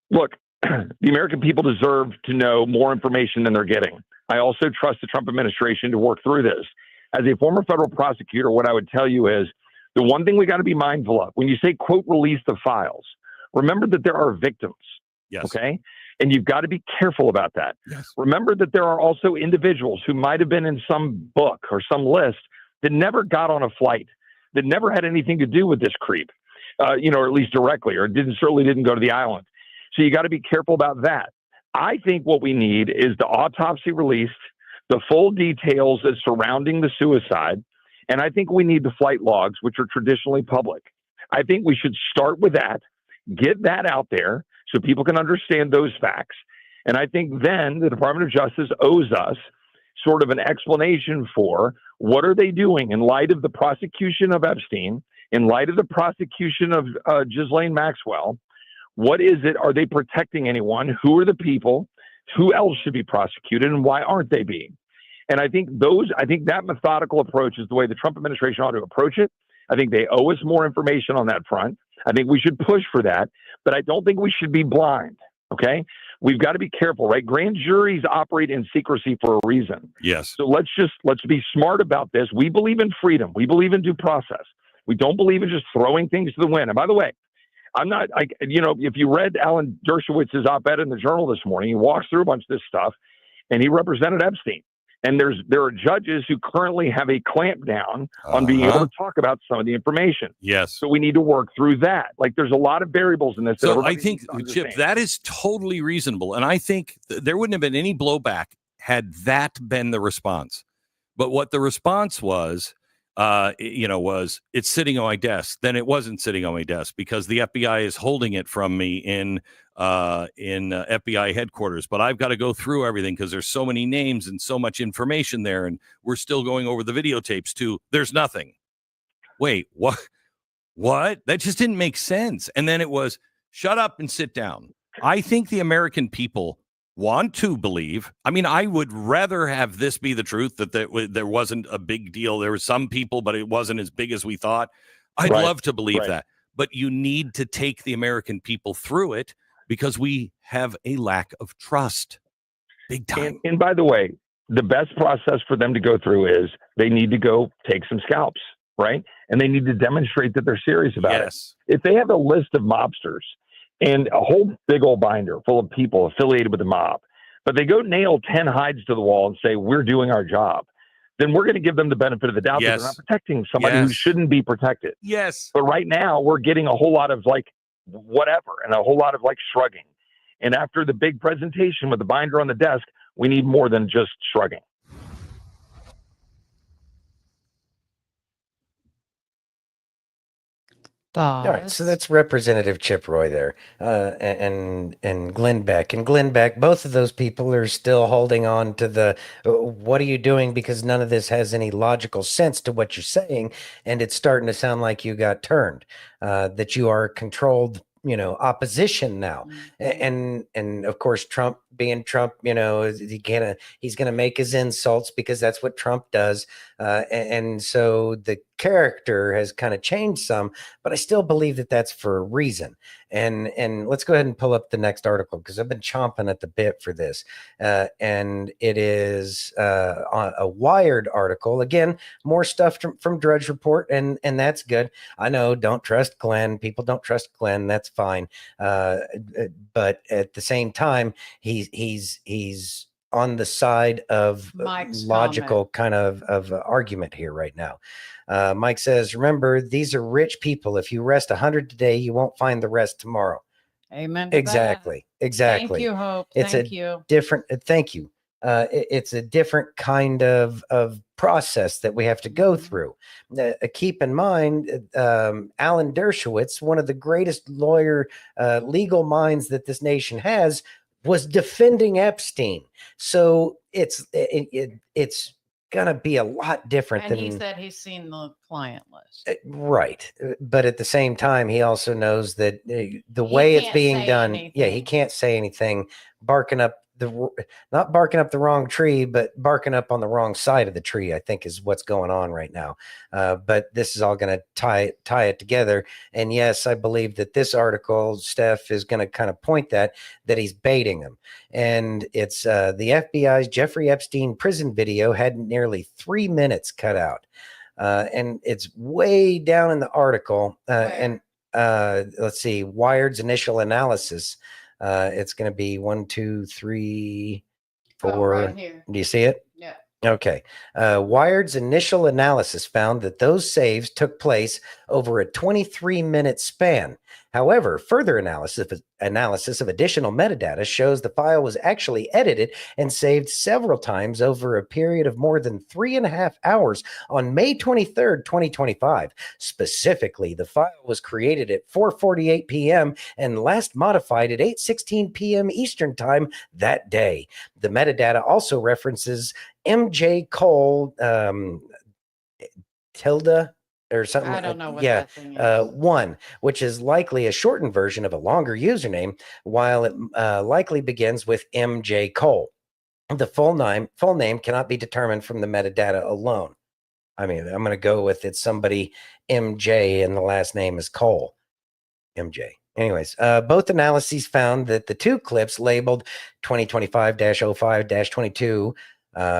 Look, the American people deserve to know more information than they're getting. I also trust the Trump administration to work through this. As a former federal prosecutor, what I would tell you is the one thing we got to be mindful of when you say, quote, release the files, remember that there are victims. Yes. Okay. And you've got to be careful about that. Yes. Remember that there are also individuals who might have been in some book or some list that never got on a flight, that never had anything to do with this creep, or at least directly, or certainly didn't go to the island. So you got to be careful about that. I think what we need is the autopsy released, the full details that's surrounding the suicide. And I think we need the flight logs, which are traditionally public. I think we should start with that, get that out there so people can understand those facts. And I think then the Department of Justice owes us sort of an explanation for what are they doing in light of the prosecution of Epstein, in light of the prosecution of Ghislaine Maxwell. What is it? Are they protecting anyone? Who are the people? Who else should be prosecuted, and why aren't they being? And I think that methodical approach is the way the Trump administration ought to approach it. I think they owe us more information on that front. I think we should push for that, but I don't think we should be blind. Okay. We've got to be careful, right? Grand juries operate in secrecy for a reason. Yes. So let's be smart about this. We believe in freedom. We believe in due process. We don't believe in just throwing things to the wind. And by the way, if you read Alan Dershowitz's op-ed in the Journal this morning, he walks through a bunch of this stuff, and he represented Epstein. And there are judges who currently have a clamp down on being able to talk about some of the information. Yes. So we need to work through that. Like there's a lot of variables in this. So I think, Chip, that is totally reasonable. And I think there wouldn't have been any blowback had that been the response. But what the response was, was it's sitting on my desk. Then it wasn't sitting on my desk because the FBI is holding it from me in FBI headquarters. But I've got to go through everything because there's so many names and so much information there, and we're still going over the videotapes too. There's nothing. Wait, what? What? That just didn't make sense. And then it was shut up and sit down. I think the American people want to believe. I mean, I would rather have this be the truth, that there wasn't a big deal. There were some people, but it wasn't as big as we thought. I'd love to believe that. But you need to take the American people through it because we have a lack of trust. Big time. And by the way, the best process for them to go through is they need to go take some scalps, right? And they need to demonstrate that they're serious about it. If they have a list of mobsters and a whole big old binder full of people affiliated with the mob, but they go nail 10 hides to the wall and say, we're doing our job, then we're going to give them the benefit of the doubt that they're not protecting somebody who shouldn't be protected. Yes. But right now we're getting a whole lot of whatever and a whole lot of shrugging. And after the big presentation with the binder on the desk, we need more than just shrugging. All right, so that's Representative Chip Roy there, and Glenn Beck. And Glenn Beck, both of those people are still holding on to the what are you doing, because none of this has any logical sense to what you're saying, and it's starting to sound like you got turned, that you are controlled, opposition now. And of course, Trump being Trump, he's gonna make his insults because that's what Trump does, and so the character has kind of changed some, but I still believe that that's for a reason. And let's go ahead and pull up the next article because I've been chomping at the bit for this, and it is a Wired article. Again, more stuff from Drudge Report, and that's good. I know, don't trust Glenn. People don't trust Glenn. That's fine, but at the same time, he's on the side of Mike's logical kind of argument here right now. Mike says, remember, these are rich people. If you arrest 100 today, you won't find the rest tomorrow. Amen. to Exactly. that. Exactly. Thank you, Hope. It's Thank a you. different, thank you. It's a different kind of process that we have to go through. Keep in mind, Alan Dershowitz, one of the greatest legal minds that this nation has, was defending Epstein. So it's gonna be a lot different. And he said he's seen the client list. Right. But at the same time, he also knows that the way it's being done, he can't say anything, not barking up the wrong tree, but barking up on the wrong side of the tree, I think is what's going on right now. But this is all going to tie it together. And yes, I believe that this article, Steph, is going to kind of point that he's baiting him. And it's the FBI's Jeffrey Epstein prison video had nearly 3 minutes cut out. And it's way down in the article. And let's see, Wired's initial analysis. It's going to be 1, 2, 3, 4. Right here. Do you see it? Yeah. Okay. Wired's initial analysis found that those saves took place over a 23-minute span. However, further analysis of additional metadata shows the file was actually edited and saved several times over a period of more than 3.5 hours on May 23rd, 2025. Specifically, the file was created at 4:48 p.m. and last modified at 8:16 p.m. Eastern Time that day. The metadata also references MJ Cole, tilde, or something. I don't know what that thing is. 1, which is likely a shortened version of a longer username, while it likely begins with MJ Cole. The full name cannot be determined from the metadata alone. I mean, I'm going to go with it's somebody MJ and the last name is Cole. MJ. Anyways, both analyses found that the two clips labeled 2025-05-22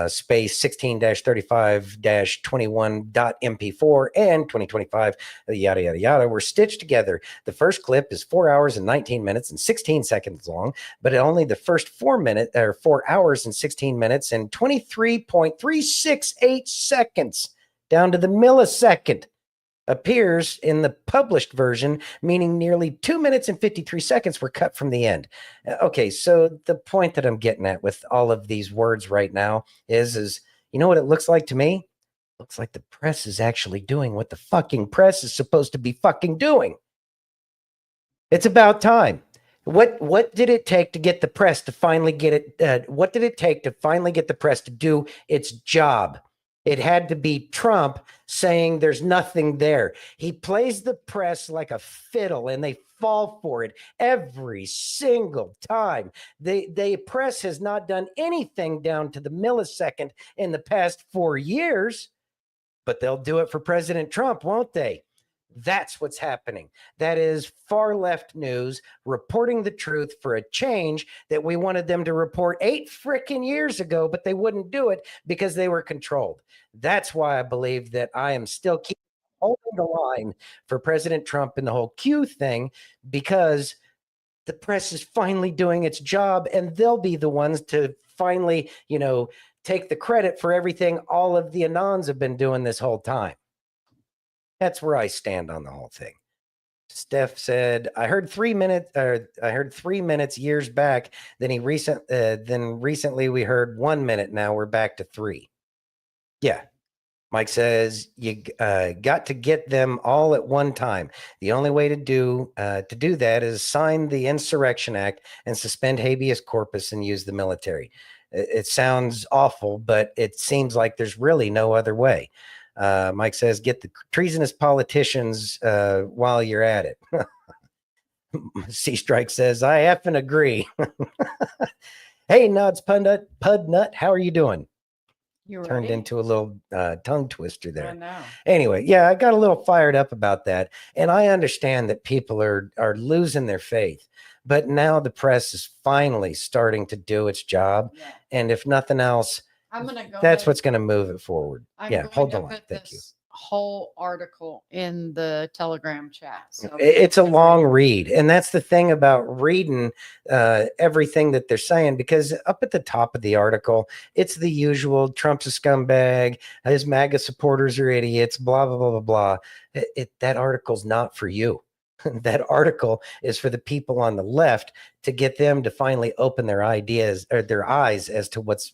space 16-35-21.mp4 and 2025 yada yada yada were stitched together. The first clip is 4 hours and 19 minutes and 16 seconds long, but only the first 4 hours and 16 minutes and 23.368 seconds down to the millisecond appears in the published version, meaning nearly 2 minutes and 53 seconds were cut from the end. Okay, so the point that I'm getting at with all of these words right now is you know what it looks like to me? It looks like the press is actually doing what the fucking press is supposed to be fucking doing. It's about time. What did it take to get the press to finally get it? What did it take to finally get the press to do its job? It had to be Trump saying there's nothing there. He plays the press like a fiddle and they fall for it every single time. The press has not done anything down to the millisecond in the past 4 years, but they'll do it for President Trump, won't they? That's what's happening. That is far left news reporting the truth for a change that we wanted them to report 8 freaking years ago, but they wouldn't do it because they were controlled. That's why I believe that I am still keeping holding the line for President Trump and the whole Q thing, because the press is finally doing its job and they'll be the ones to finally, take the credit for everything all of the Anons have been doing this whole time. That's where I stand on the whole thing. Steph said, I heard 3 minutes, I heard 3 minutes years back. Then recently we heard 1 minute. Now we're back to 3. Yeah. Mike says you got to get them all at one time. The only way to do that is sign the Insurrection Act and suspend habeas corpus and use the military. It sounds awful, but it seems like there's really no other way. Mike says, get the treasonous politicians while you're at it. C Strike says, I effing agree. Hey, Nods Pudnut, how are you doing? Turned into a little tongue twister there. I know. Anyway, yeah, I got a little fired up about that. And I understand that people are losing their faith. But now the press is finally starting to do its job. Yeah. And if nothing else, I'm gonna go. That's what's going to move it forward. Hold the line. Put Thank you. Whole article in the Telegram chat. So it's a long read, and that's the thing about reading everything that they're saying, because up at the top of the article, it's the usual: Trump's a scumbag, his MAGA supporters are idiots, blah blah blah blah blah. That article's not for you. That article is for the people on the left to get them to finally open their ideas or their eyes as to what's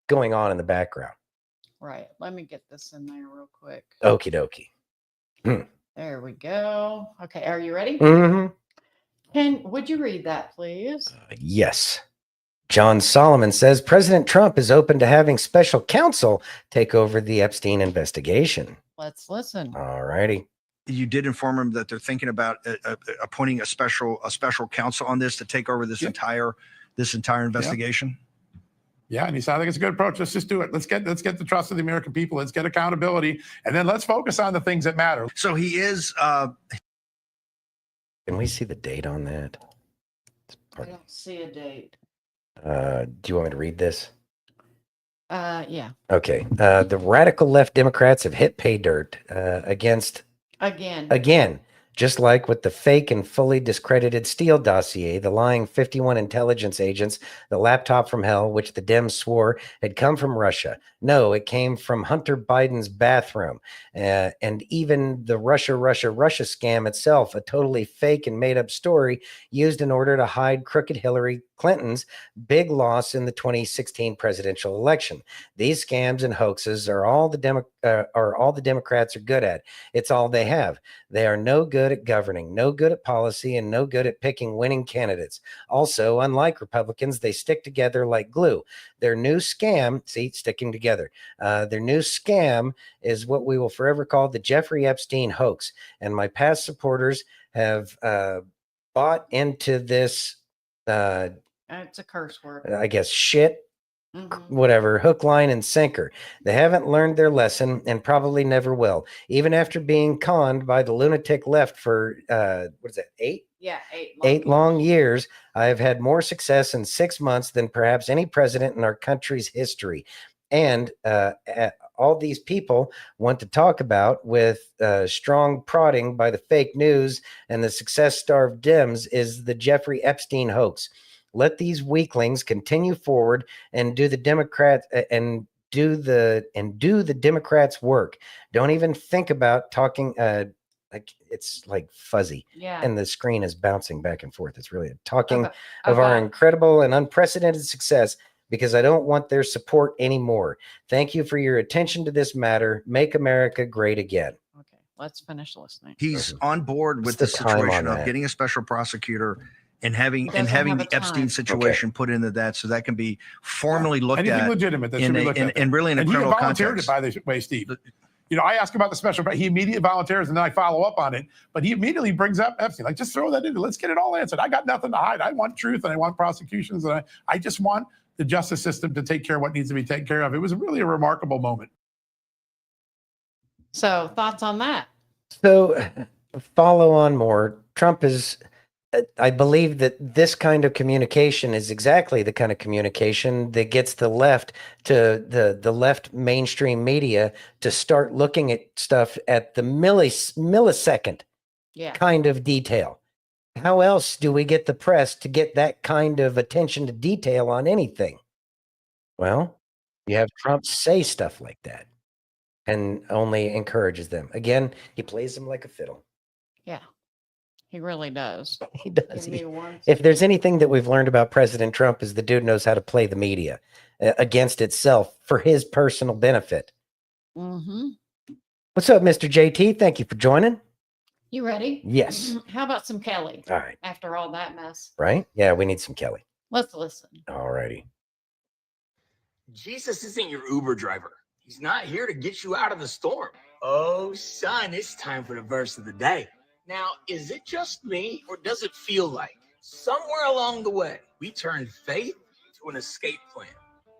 going on in the background. Right. Let me get this in there real quick. Okie dokie. There we go. Okay. Are you ready? Would you read that, please? Yes. John Solomon says President Trump is open to having special counsel take over the Epstein investigation. Let's listen. All righty. You did inform him that they're thinking about appointing a special counsel on this to take over this entire investigation. Yeah, and he said, I think it's a good approach. Let's just do it. Let's get the trust of the American people. Let's get accountability, and then let's focus on the things that matter. So he is. Can we see the date on that? I don't see a date. Do you want me to read this? Yeah. Okay. The radical left Democrats have hit pay dirt against again, just like with the fake and fully discredited Steele dossier, the lying 51 intelligence agents, the laptop from hell, which the Dems swore had come from Russia. No, it came from Hunter Biden's bathroom. And even the Russia scam itself, a totally fake and made up story used in order to hide crooked Hillary Clinton's big loss in the 2016 presidential election. These scams and hoaxes are all the Democrats are good at. It's all they have. They are no good at governing, no good at policy, and no good at picking winning candidates. Also, unlike Republicans, they stick together like glue. Their new scam, sticking together. Their new scam is what we will forever call the Jeffrey Epstein hoax. And my past supporters have bought into this. It's a curse word. I guess shit. Whatever, hook, line, and sinker. They haven't learned their lesson and probably never will, even after being conned by the lunatic left for, 8? Yeah, 8 long years. I've had more success in 6 months than perhaps any president in our country's history. And all these people want to talk about with strong prodding by the fake news and the success-starved Dems is the Jeffrey Epstein hoax. Let these weaklings continue forward and do the Democrats' work. Don't even think about talking. It's like fuzzy, and the screen is bouncing back and forth. It's really talking of our incredible and unprecedented success because I don't want their support anymore. Thank you for your attention to this matter. Make America great again. Okay, let's finish listening. He's on board with the situation of getting a special prosecutor and having the Epstein situation put into that, so that can be formally looked Anything at legitimate that should be looked at. and really in a criminal volunteered context. it, by the way, Steve. You know, I ask about the special, he immediately volunteers and then I follow up on it. But he immediately brings up Epstein. Like, just throw that in. Let's get it all answered. I got nothing to hide. I want truth and I want prosecutions. And I just want the justice system to take care of what needs to be taken care of. It was really a remarkable moment. So, thoughts on that? So, follow on more. Trump is... I believe that this kind of communication is exactly the kind of communication that gets the left to the left mainstream media to start looking at stuff at the millisecond kind of detail. How else do we get the press to get that kind of attention to detail on anything? Well, you have Trump say stuff like that and only encourages them. Again, he plays them like a fiddle. Yeah. He really does. He does. If there's anything that we've learned about President Trump is the dude knows how to play the media against itself for his personal benefit. What's up, Mr. JT? Thank you for joining. You ready? Yes. How about some Kelly? All right. After all that mess. Right? Yeah, we need some Kelly. Let's listen. All righty. Jesus isn't your Uber driver. He's not here to get you out of the storm. Oh, son, it's time for the verse of the day. Now, is it just me, or does it feel like somewhere along the way, we turned faith to an escape plan?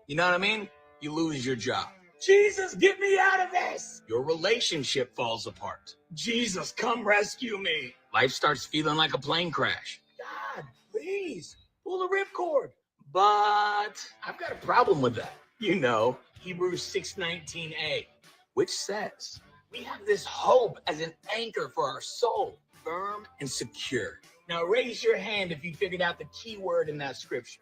You know what I mean? You lose your job. Jesus, get me out of this! Your relationship falls apart. Jesus, come rescue me. Life starts feeling like a plane crash. God, please, pull the ripcord. But I've got a problem with that. You know, Hebrews 6:19a, which says, we have this hope as an anchor for our soul, firm and secure. Now raise your hand if you figured out the key word in that scripture.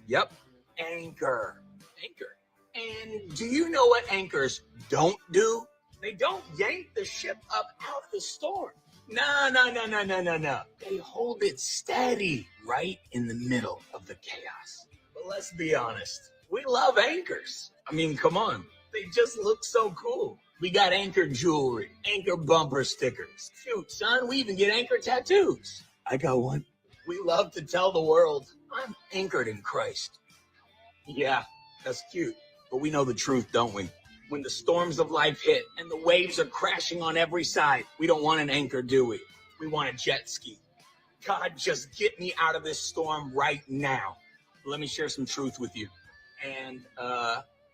Yep, anchor. Anchor. And do you know what anchors don't do? They don't yank the ship up out of the storm. No. They hold it steady right in the middle of the chaos. But let's be honest, we love anchors. I mean, come on. They just look so cool. We got anchor jewelry, anchor bumper stickers. Shoot, son, we even get anchor tattoos. I got one. We love to tell the world, I'm anchored in Christ. Yeah, that's cute. But we know the truth, don't we? When the storms of life hit and the waves are crashing on every side, we don't want an anchor, do we? We want a jet ski. God, just get me out of this storm right now. Let me share some truth with you. And,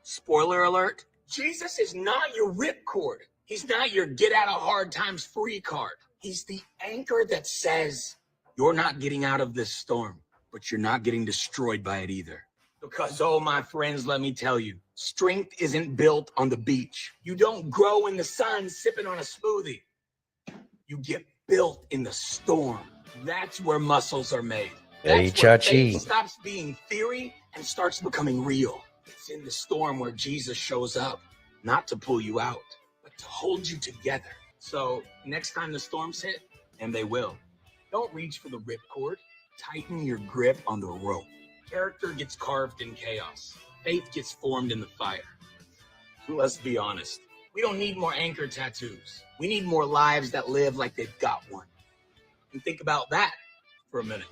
spoiler alert, Jesus is not your ripcord. He's not your get out of hard times free card. He's the anchor that says, you're not getting out of this storm, but you're not getting destroyed by it either. Because, oh, my friends, let me tell you, strength isn't built on the beach. You don't grow in the sun sipping on a smoothie. You get built in the storm. That's where muscles are made. Hey, That's where Chachi. faith stops being theory and starts becoming real. It's in the storm where Jesus shows up, not to pull you out, but to hold you together. So next time the storms hit, and they will, don't reach for the ripcord. Tighten your grip on the rope. Character gets carved in chaos. Faith gets formed in the fire. Let's be honest. We don't need more anchor tattoos. We need more lives that live like they've got one. And think about that for a minute.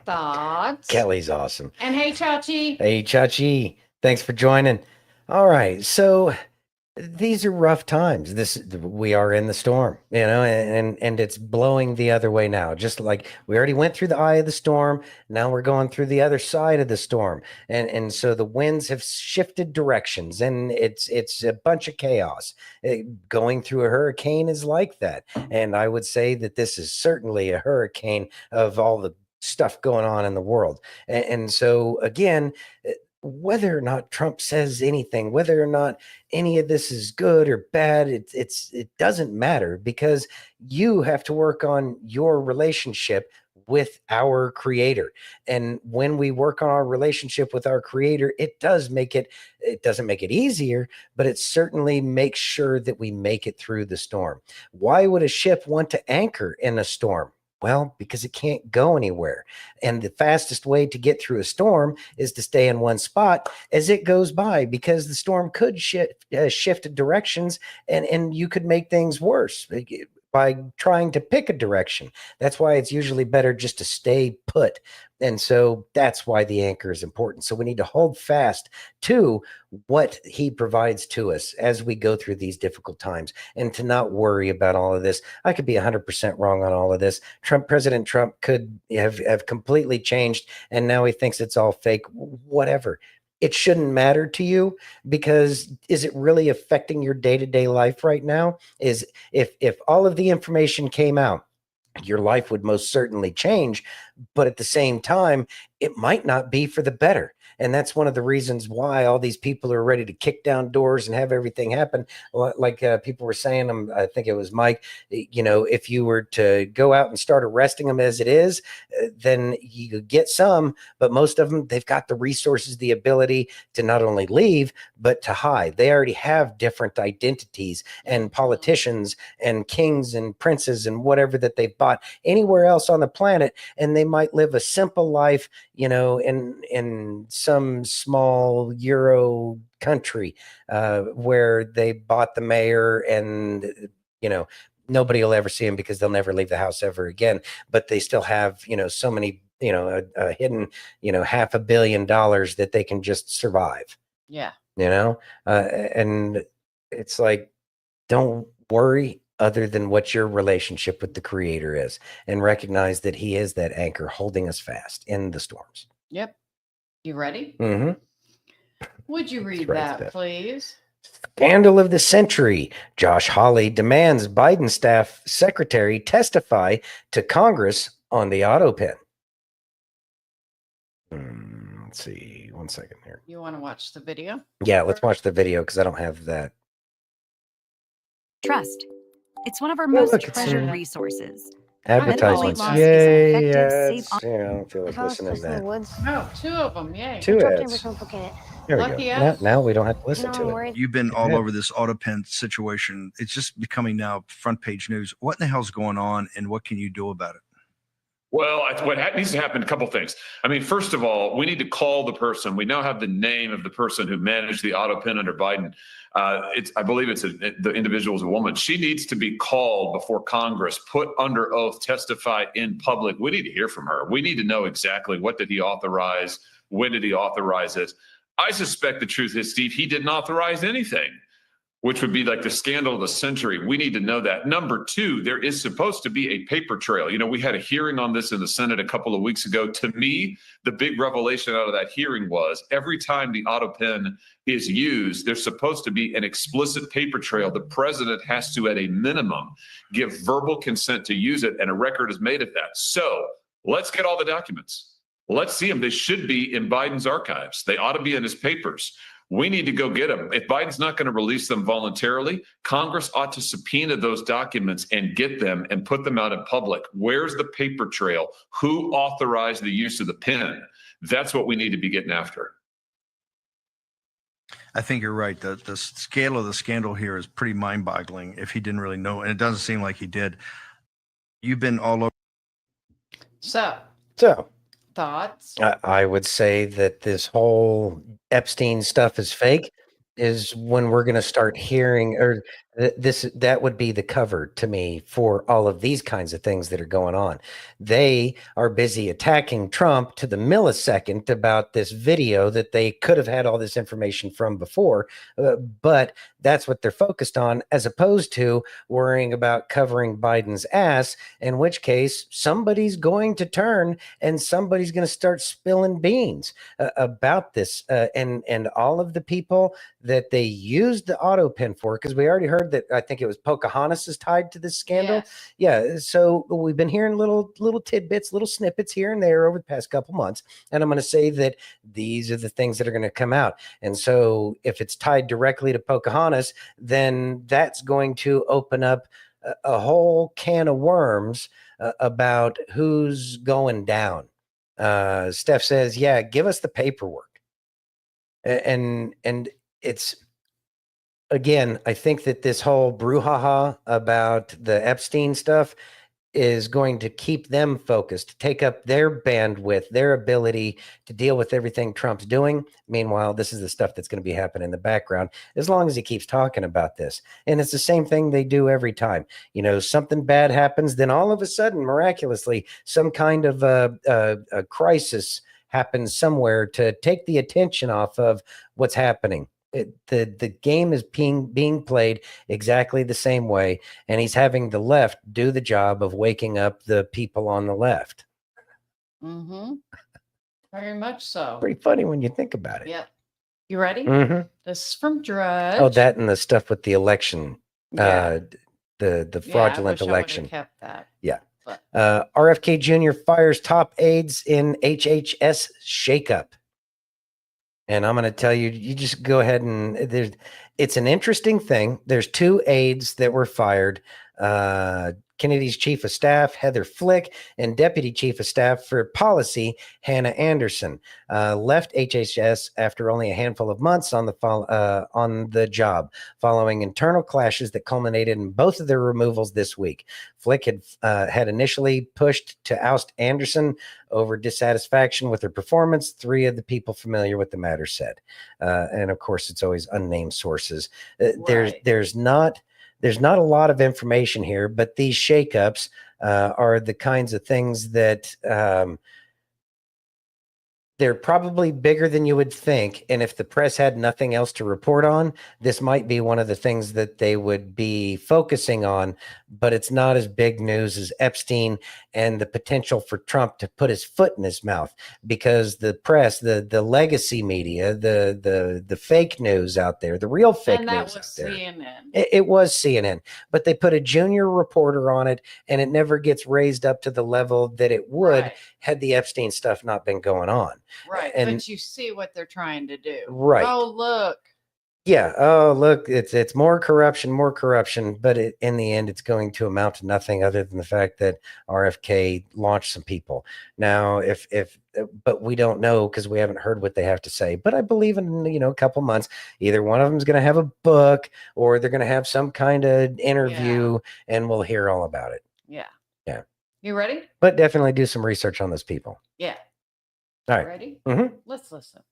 Thoughts? Kelly's awesome. And hey, Chachi. Hey, Chachi. Thanks for joining. All right. So these are rough times. We are in the storm, and it's blowing the other way now. Just like we already went through the eye of the storm. Now we're going through the other side of the storm. And so the winds have shifted directions, and it's a bunch of chaos. Going through a hurricane is like that. And I would say that this is certainly a hurricane of all the stuff going on in the world. And so again, whether or not Trump says anything, whether or not any of this is good or bad, it doesn't matter, because you have to work on your relationship with our creator. And when we work on our relationship with our creator, it doesn't make it easier, but it certainly makes sure that we make it through the storm. Why would a ship want to anchor in a storm? Well, because it can't go anywhere. And the fastest way to get through a storm is to stay in one spot as it goes by, because the storm could shift directions and you could make things worse by trying to pick a direction. That's why it's usually better just to stay put. And so that's why the anchor is important. So we need to hold fast to what he provides to us as we go through these difficult times, and to not worry about all of this. I could be 100% wrong on all of this. President Trump could have completely changed, and now he thinks it's all fake. Whatever. It shouldn't matter to you, because is it really affecting your day-to-day life right now? Is if all of the information came out, your life would most certainly change, but at the same time, it might not be for the better. And that's one of the reasons why all these people are ready to kick down doors and have everything happen. Like people were saying, I think it was Mike, if you were to go out and start arresting them as it is, then you could get some, but most of them, they've got the resources, the ability to not only leave, but to hide. They already have different identities and politicians and kings and princes and whatever that they've bought anywhere else on the planet. And they might live a simple life, in some small Euro country where they bought the mayor, and nobody will ever see him because they'll never leave the house ever again. But they still have so many a hidden $500 million that they can just survive. Yeah. And it's like, don't worry other than what your relationship with the creator is, and recognize that he is that anchor holding us fast in the storms. Yep. You ready? Mm-hmm. Would you read right, that, Steph. please? Scandal of the century. Josh Hawley demands Biden staff secretary testify to Congress on the Autopen. Let's see. 1 second here. You want to watch the video? Yeah, let's watch the video because I don't have that. Trust. It's one of our Oh, most look, it's treasured in- resources. Advertisements. Nice. Yay, ads. Yeah, I don't feel like listening to that. Oh, two of them. Yay. Two ads. There we Lucky go. us. Now we don't have to listen to it. You've been Go all ahead. over this Autopen situation. It's just becoming now front page news. What in the hell's going on, and what can you do about it? Well, what needs to happen, a couple things. I mean, first of all, we need to call the person. We now have the name of the person who managed the Autopen under Biden. I believe the individual is a woman. She needs to be called before Congress, put under oath, testify in public. We need to hear from her. We need to know exactly what did he authorize? When did he authorize it? I suspect the truth is, Steve, he didn't authorize anything, which would be like the scandal of the century. We need to know that. Number two, there is supposed to be a paper trail. You know, we had a hearing on this in the Senate a couple of weeks ago. To me, the big revelation out of that hearing was every time the Autopen is used, there's supposed to be an explicit paper trail. The president has to, at a minimum, give verbal consent to use it, and a record is made of that. So let's get all the documents. Let's see them. They should be in Biden's archives. They ought to be in his papers. We need to go get them. If Biden's not going to release them voluntarily, Congress ought to subpoena those documents and get them and put them out in public. Where's the paper trail? Who authorized the use of the pen? That's what we need to be getting after. I think you're right. The scale of the scandal here is pretty mind-boggling if he didn't really know, and it doesn't seem like he did. You've been all over. So Thoughts? I would say that this whole Epstein stuff is fake is when we're going to start hearing, or that would be the cover to me for all of these kinds of things that are going on. They are busy attacking Trump to the millisecond about this video that they could have had all this information from before, but that's what they're focused on, as opposed to worrying about covering Biden's ass, in which case somebody's going to turn and somebody's going to start spilling beans about this, and all of the people that they used the Autopen for, because we already heard that I think it was Pocahontas is tied to this scandal. Yes. Yeah. So we've been hearing little tidbits, little snippets here and there over the past couple months. And I'm going to say that these are the things that are going to come out. And so if it's tied directly to Pocahontas, then that's going to open up a whole can of worms about who's going down. Steph says, yeah, give us the paperwork. And it's, again, I think that this whole brouhaha about the Epstein stuff is going to keep them focused, take up their bandwidth, their ability to deal with everything Trump's doing. Meanwhile, this is the stuff that's going to be happening in the background as long as he keeps talking about this. And it's the same thing they do every time. You know, something bad happens, then all of a sudden, miraculously, some kind of a crisis happens somewhere to take the attention off of what's happening. The game is being played exactly the same way, and he's having the left do the job of waking up the people on the left. Mm-hmm. Very much so. Pretty funny when you think about it. Yep. You ready? Mm-hmm. This is from Drudge. Oh, that and the stuff with the election, Yeah. the Yeah, fraudulent I wish election. I would have kept that. Yeah. But RFK Jr. fires top aides in HHS shakeup. And I'm going to tell you, you just go ahead and it's an interesting thing. There's two aides that were fired. Kennedy's chief of staff, Heather Flick, and deputy chief of staff for policy, Hannah Anderson, left HHS after only a handful of months on the job, following internal clashes that culminated in both of their removals this week. Flick had initially pushed to oust Anderson over dissatisfaction with her performance, three of the people familiar with the matter said. And of course, it's always unnamed sources. Right. There's not a lot of information here, but these shakeups are the kinds of things that they're probably bigger than you would think. And if the press had nothing else to report on, this might be one of the things that they would be focusing on, but it's not as big news as Epstein and the potential for Trump to put his foot in his mouth, because the press, the legacy media, the fake news out there, the real fake and that news was out there. CNN. It was CNN, but they put a junior reporter on it, and it never gets raised up to the level that it would Right. had the Epstein stuff not been going on. Right. And but you see what they're trying to do. Right. Oh, look. Yeah. Oh, look, it's more corruption, but in the end, it's going to amount to nothing other than the fact that RFK launched some people. Now, but we don't know because we haven't heard what they have to say. But I believe in a couple months, either one of them is going to have a book or they're going to have some kind of interview, and we'll hear all about it. Yeah. Yeah. You ready? But definitely do some research on those people. Yeah. All right. Ready? Mm-hmm. Let's listen.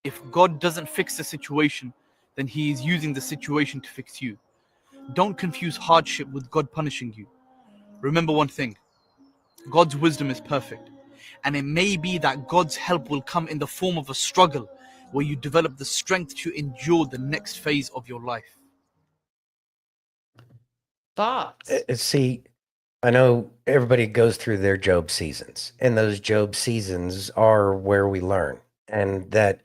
If God doesn't fix the situation, then he is using the situation to fix you. Don't confuse hardship with God punishing you. Remember one thing, God's wisdom is perfect, and it may be that God's help will come in the form of a struggle where you develop the strength to endure the next phase of your life. Thoughts? See, I know everybody goes through their Job seasons, and those Job seasons are where we learn, and that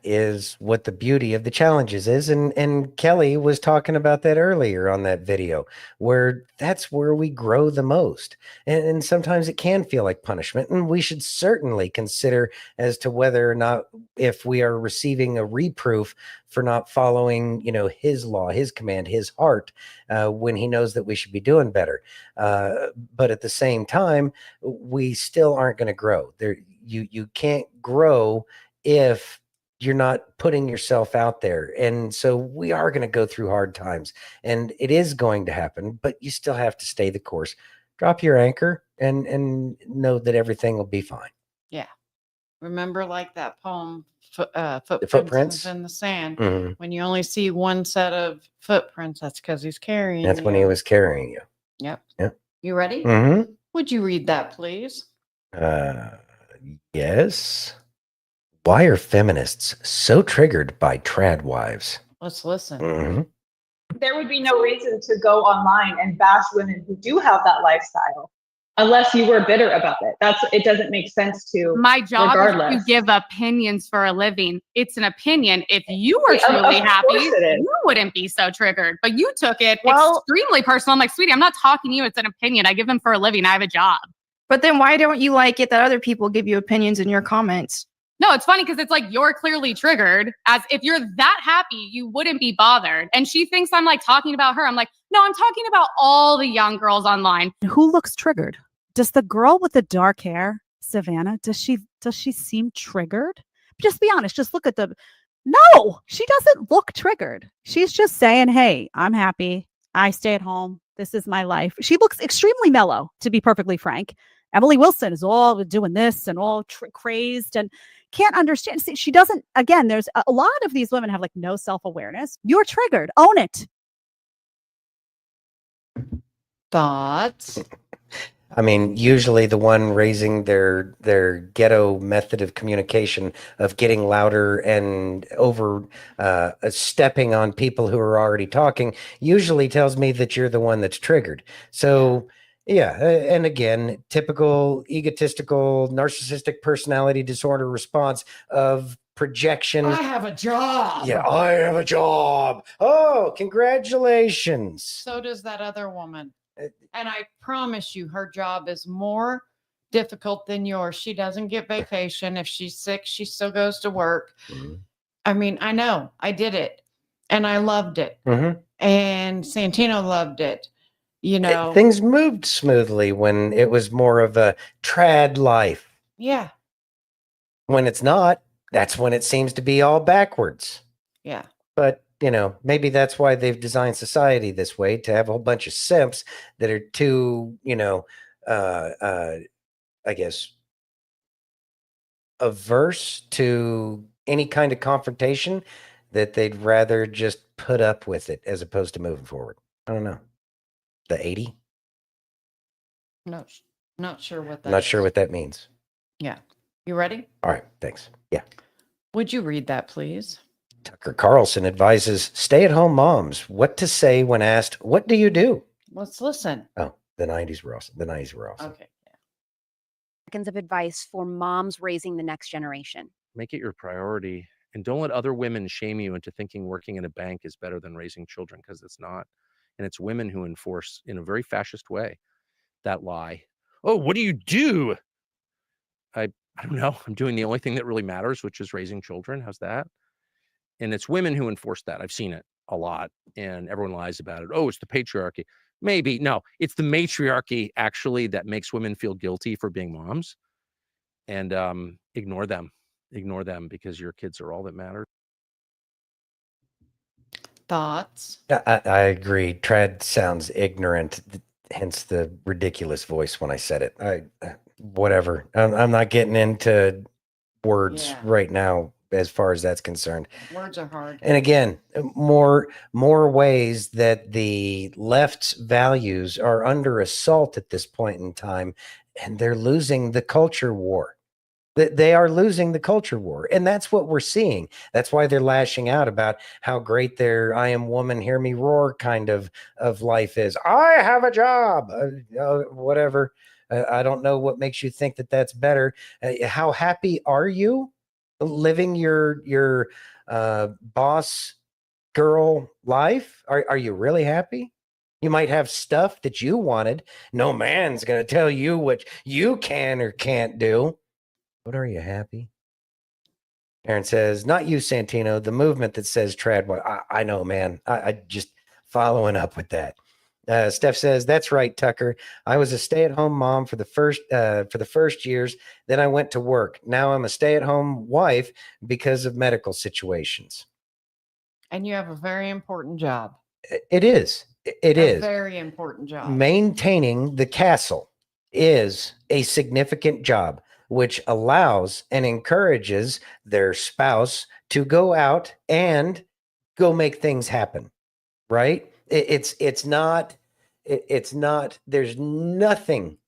is what the beauty of the challenges is. And Kelly was talking about that earlier on that video, where that's where we grow the most. And sometimes it can feel like punishment. And we should certainly consider as to whether or not, if we are receiving a reproof for not following, his law, his command, his heart, when he knows that we should be doing better. But at the same time, we still aren't going to grow. You can't grow if you're not putting yourself out there. And so we are going to go through hard times, and it is going to happen, but you still have to stay the course. Drop your anchor and know that everything will be fine. Yeah. Remember, like that poem, Footprints in the sand. Mm-hmm. When you only see one set of footprints, that's because he's carrying That's you. when he was carrying you. Yep. Yep. You ready? Mm-hmm. Would you read that, please? Yes. Why are feminists so triggered by TradWives? Let's listen. Mm-hmm. There would be no reason to go online and bash women who do have that lifestyle unless you were bitter about it. It doesn't make sense to. My job regardless. is to give opinions for a living. It's an opinion. If you were truly happy, you wouldn't be so triggered. But you took it extremely personal. I'm like, sweetie, I'm not talking to you. It's an opinion. I give them for a living. I have a job. But then why don't you like it that other people give you opinions in your comments? No, it's funny because it's like you're clearly triggered. As if you're that happy, you wouldn't be bothered. And she thinks I'm like talking about her. I'm like, no, I'm talking about all the young girls online. Who looks triggered? Does the girl with the dark hair, Savannah, does she seem triggered? Just be honest. Just look at No, she doesn't look triggered. She's just saying, hey, I'm happy. I stay at home. This is my life. She looks extremely mellow, to be perfectly frank. Emily Wilson is all doing this and all crazed and can't understand. See, she doesn't, again, there's a lot of these women have like no self-awareness. You're triggered. Own it. Thoughts? I mean, usually the one raising their ghetto method of communication of getting louder and over stepping on people who are already talking usually tells me that you're the one that's triggered. So yeah, and again, typical egotistical narcissistic personality disorder response of projection. I have a job. Yeah, I have a job. Oh, congratulations. So does that other woman. And I promise you, her job is more difficult than yours. She doesn't get vacation. If she's sick, she still goes to work. Mm-hmm. I mean, I know I did it and I loved it. Mm-hmm. And Santino loved it. Things moved smoothly when it was more of a trad life. Yeah. When it's not, that's when it seems to be all backwards. Yeah. But maybe that's why they've designed society this way, to have a whole bunch of simps that are too, I guess, averse to any kind of confrontation, that they'd rather just put up with it as opposed to moving forward. I don't know. The 80? No, not sure what that Not is. sure what that means. Yeah. You ready? All right. Thanks. Yeah. Would you read that, please? Tucker Carlson advises stay-at-home moms what to say when asked, "What do you do?" Let's listen. Oh, the 90s were awesome. The 90s were awesome. Okay. Yeah. Seconds of advice for moms raising the next generation. Make it your priority, and don't let other women shame you into thinking working in a bank is better than raising children, because it's not. And it's women who enforce, in a very fascist way, that lie. Oh, what do you do? I don't know. I'm doing the only thing that really matters, which is raising children. How's that? And it's women who enforce that. I've seen it a lot, and everyone lies about it. Oh, it's the patriarchy. Maybe. No, it's the matriarchy actually that makes women feel guilty for being moms. And ignore them. Ignore them, because your kids are all that matter. Thoughts? I agree. Trad sounds ignorant, hence the ridiculous voice when I said it. Whatever. I'm not getting into words right now as far as that's concerned. Words are hard. And again, more ways that the left's values are under assault at this point in time, and they're losing the culture war. They are losing the culture war, and that's what we're seeing. That's why they're lashing out about how great their "I am woman, hear me roar" kind of life is. I have a job, whatever. I don't know what makes you think that that's better. How happy are you living your boss girl life? Are you really happy? You might have stuff that you wanted. No man's going to tell you what you can or can't do. But are you happy? Aaron says, not you, Santino, the movement that says trad. I know, man. I just following up with that. Steph says, that's right, Tucker. I was a stay-at-home mom for the first years. Then I went to work. Now I'm a stay-at-home wife because of medical situations. And you have a very important job. It is. It is. A very important job. Maintaining the castle is a significant job, which allows and encourages their spouse to go out and go make things happen, right? It's not, there's nothing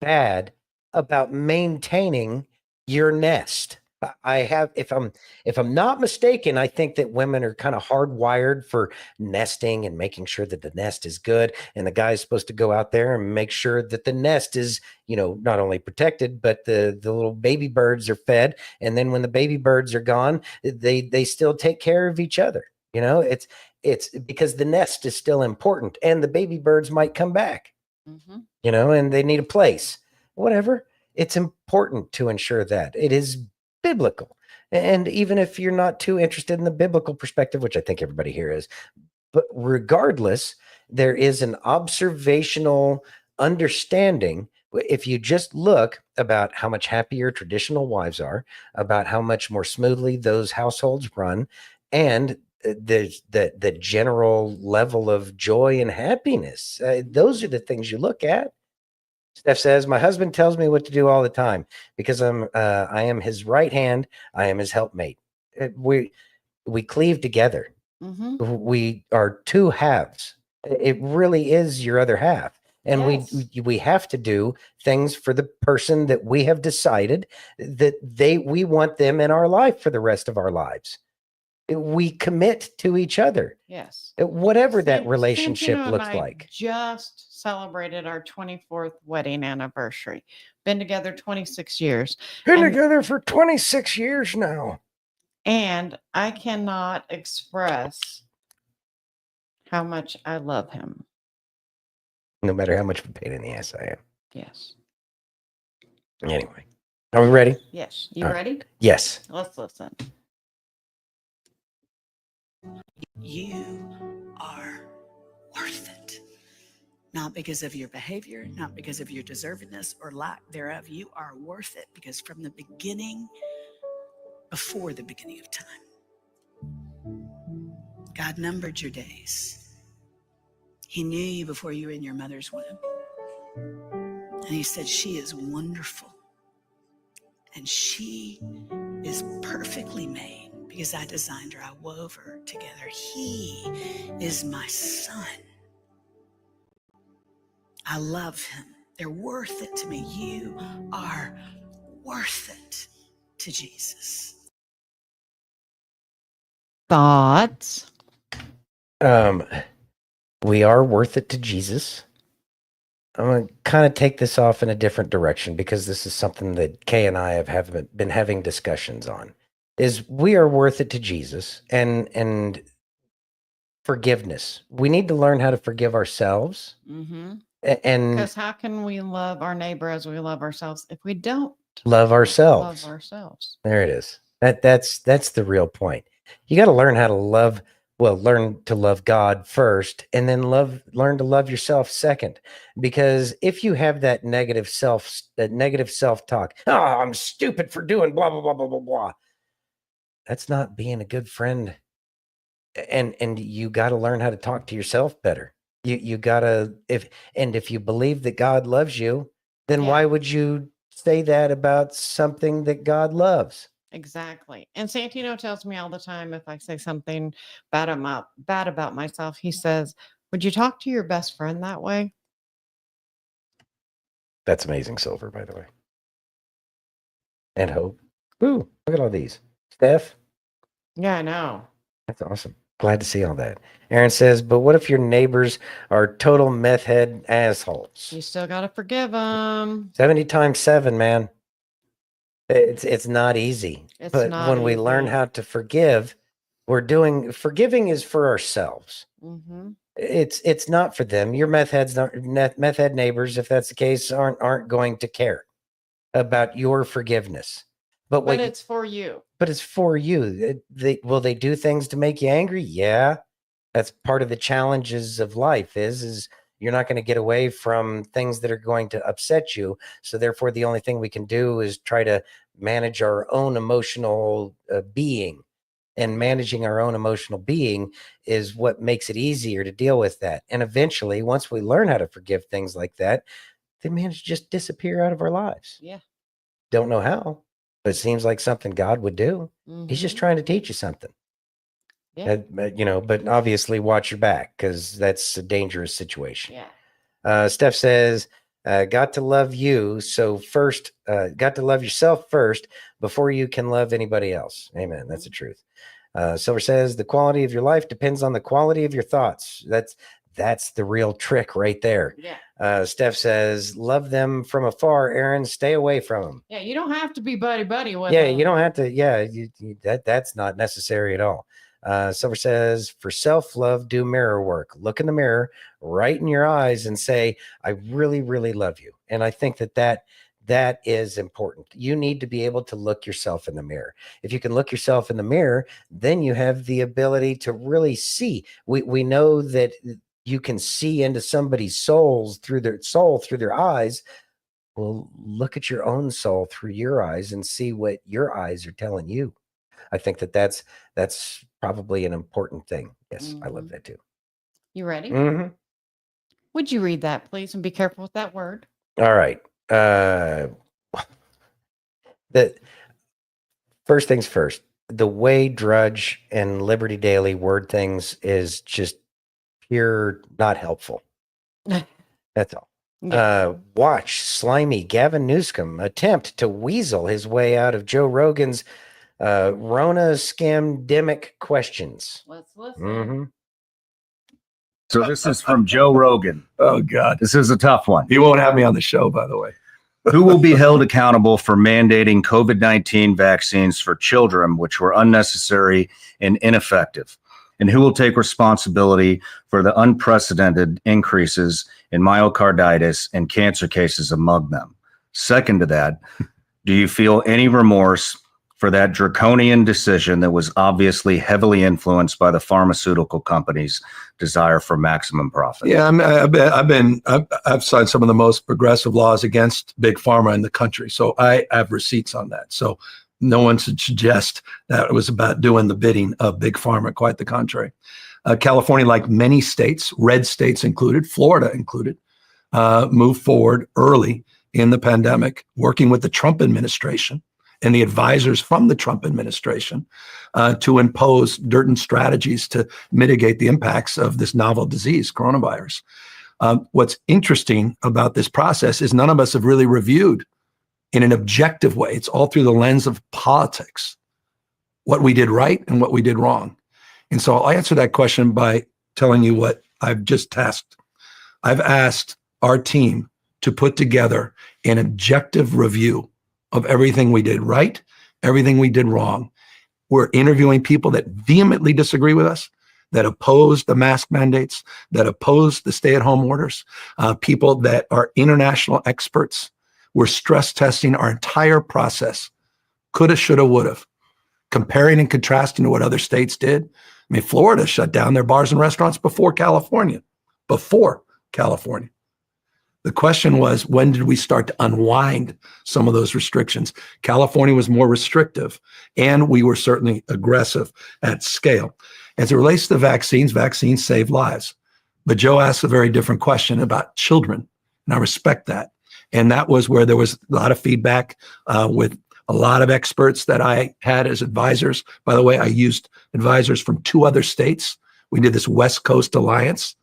bad about maintaining your nest. If I'm not mistaken, I think that women are kind of hardwired for nesting and making sure that the nest is good. And the guy's supposed to go out there and make sure that the nest is, not only protected, but the little baby birds are fed. And then when the baby birds are gone, they still take care of each other. It's because the nest is still important, and the baby birds might come back, and they need a place, whatever. It's important to ensure that it is biblical. And even if you're not too interested in the biblical perspective, which I think everybody here is, but regardless, there is an observational understanding. If you just look about how much happier traditional wives are, about how much more smoothly those households run, and the general level of joy and happiness, those are the things you look at. Steph says, my husband tells me what to do all the time because I am his right hand. I am his helpmate. We cleave together. We are two halves. It really is your other half. And we have to do things for the person that we have decided that we want them in our life for the rest of our lives. We commit to each other. Yes. Whatever that relationship looks like. Just celebrated our 24th wedding anniversary. Been together 26 years. Been together for 26 years now. And I cannot express how much I love him. No matter how much of a pain in the ass I am. Yes. Anyway, are we ready? Yes. You ready? Yes. Let's listen. You are worth it. Not because of your behavior, not because of your deservedness or lack thereof. You are worth it because from the beginning, before the beginning of time, God numbered your days. He knew you before you were in your mother's womb. And he said, she is wonderful. And she is perfectly made. Because I designed her, I wove her together. He is my son. I love him. They're worth it to me. You are worth it to Jesus. Thoughts? We are worth it to Jesus. I'm going to kind of take this off in a different direction because this is something that Kay and I have been having discussions on. Is we are worth it to Jesus and forgiveness. We need to learn how to forgive ourselves. And because how can we love our neighbor as we love ourselves if we don't love ourselves? Love ourselves. There it is. That's the real point. You got to learn how to love. Well, learn to love God first, and then learn to love yourself second. Because if you have that negative self-talk, oh, I'm stupid for doing blah blah blah blah blah blah. That's not being a good friend. And you got to learn how to talk to yourself better. You got to if you believe that God loves you, then why would you say that about something that God loves? Exactly. And Santino tells me all the time, if I say something bad about myself, he says, would you talk to your best friend that way? That's amazing, Silver, by the way. And Hope. Ooh, look at all these. Steph. Yeah, I know. That's awesome. Glad to see all that. Aaron says, but what if your neighbors are total meth head assholes? You still got to forgive them. 70 times 7, man. It's not easy. But when we learn how to forgive, forgiving is for ourselves. Mm-hmm. It's not for them. Your meth head neighbors, if that's the case, aren't going to care about your forgiveness. But it's for you. But it's for you. Will they do things to make you angry? Yeah. That's part of the challenges of life is you're not going to get away from things that are going to upset you. So therefore, the only thing we can do is try to manage our own emotional being. And managing our own emotional being is what makes it easier to deal with that. And eventually, once we learn how to forgive things like that, they manage to just disappear out of our lives. Yeah. Don't know how, but it seems like something God would do. Mm-hmm. He's just trying to teach you something. Yeah. But obviously watch your back because that's a dangerous situation. Yeah. Steph says, got to love you. So first, got to love yourself first before you can love anybody else. Amen. That's the truth. Silver says the quality of your life depends on the quality of your thoughts. That's the real trick right there. Yeah. Steph says, love them from afar, Aaron, stay away from them. Yeah. You don't have to be buddy with Yeah. them. You don't have to. Yeah. That's not necessary at all. Silver says, for self-love, do mirror work. Look in the mirror right in your eyes and say, I really, really love you. And I think that is important. You need to be able to look yourself in the mirror. If you can look yourself in the mirror, then you have the ability to really see. We know that you can see into somebody's soul through their eyes. Well, look at your own soul through your eyes and see what your eyes are telling you. I think that's probably an important thing. Yes, Mm-hmm. I love that too. You ready? Mm-hmm. Would you read that, please? And be careful with that word. All right. The first things first, the way Drudge and Liberty Daily word things is just pure not helpful. That's all. Yeah. Watch Slimy Gavin Newscum attempt to weasel his way out of Joe Rogan's Rona scamdemic questions. Let's listen. Mm-hmm. So this is from Joe Rogan. Oh, God. This is a tough one. He won't have me on the show, by the way. Who will be held accountable for mandating COVID-19 vaccines for children, which were unnecessary and ineffective? And who will take responsibility for the unprecedented increases in myocarditis and cancer cases among them? Second to that, do you feel any remorse for that draconian decision that was obviously heavily influenced by the pharmaceutical companies' desire for maximum profit? Yeah, I've signed some of the most progressive laws against big pharma in the country, so I have receipts on that. So no one should suggest that it was about doing the bidding of big pharma. Quite the contrary. California, like many states, red states included, Florida included, moved forward early in the pandemic, working with the Trump administration and the advisors from the Trump administration to impose certain strategies to mitigate the impacts of this novel disease, coronavirus. What's interesting about this process is none of us have really reviewed in an objective way. It's all through the lens of politics, what we did right and what we did wrong. And so I'll answer that question by telling you what I've just tasked. I've asked our team to put together an objective review of everything we did right, everything we did wrong. We're interviewing people that vehemently disagree with us, that oppose the mask mandates, that oppose the stay-at-home orders, people that are international experts. We're stress testing our entire process. Coulda, shoulda, woulda. comparing and contrasting to what other states did. I mean, Florida shut down their bars and restaurants before California. Before California. The question was, when did we start to unwind some of those restrictions? California was more restrictive, and we were certainly aggressive at scale. As it relates to vaccines save lives. But Joe asked a very different question about children, and I respect that. And that was where there was a lot of feedback with a lot of experts that I had as advisors. By the way, I used advisors from 2 other states. We did this West Coast Alliance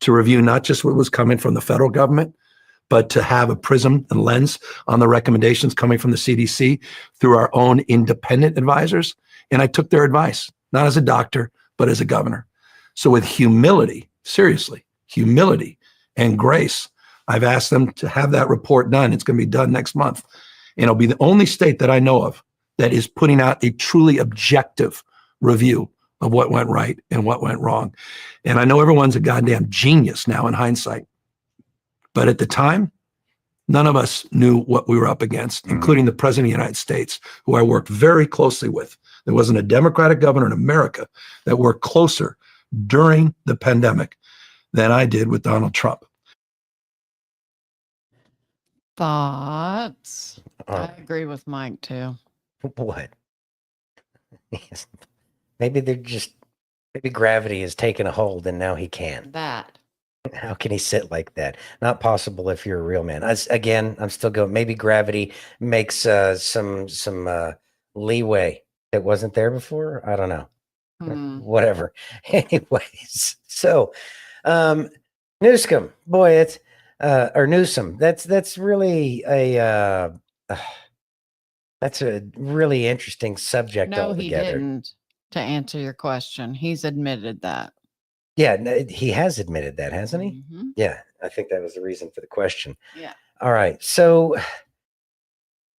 to review not just what was coming from the federal government, but to have a prism and lens on the recommendations coming from the CDC through our own independent advisors. And I took their advice, not as a doctor, but as a governor. So with humility, seriously, humility and grace, I've asked them to have that report done. It's going to be done next month. And it'll be the only state that I know of that is putting out a truly objective review of what went right and what went wrong. And I know everyone's a goddamn genius now in hindsight. But at the time, none of us knew what we were up against, including the President of the United States, who I worked very closely with. There wasn't a Democratic governor in America that worked closer during the pandemic than I did with Donald Trump. Thoughts? I agree with Mike too. What? Maybe maybe gravity has taken a hold and now he can. That. How can he sit like that? Not possible if you're a real man. I'm still going. Maybe gravity makes some leeway that wasn't there before. I don't know. Whatever. Anyways, so Newscum, boy, it's or Newsome. That's really that's a really interesting subject. No, altogether. he didn't. To answer your question, he's admitted that. Yeah, he has admitted that, hasn't he? Mm-hmm. Yeah, I think that was the reason for the question. Yeah. All right. So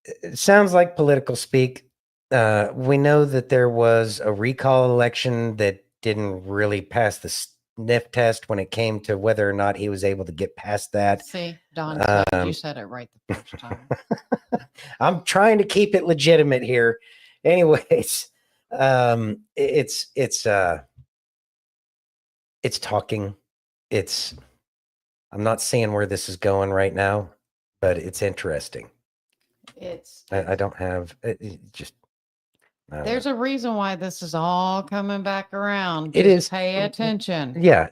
it sounds like political speak. We know that there was a recall election that didn't really pass the sniff test when it came to whether or not he was able to get past that. See, Don, said you said it right the first time. I'm trying to keep it legitimate here. Anyways, it's talking. I'm not seeing where this is going right now, but it's interesting. I don't have just. There's a reason why this is all coming back around. It is. Pay attention. Yeah,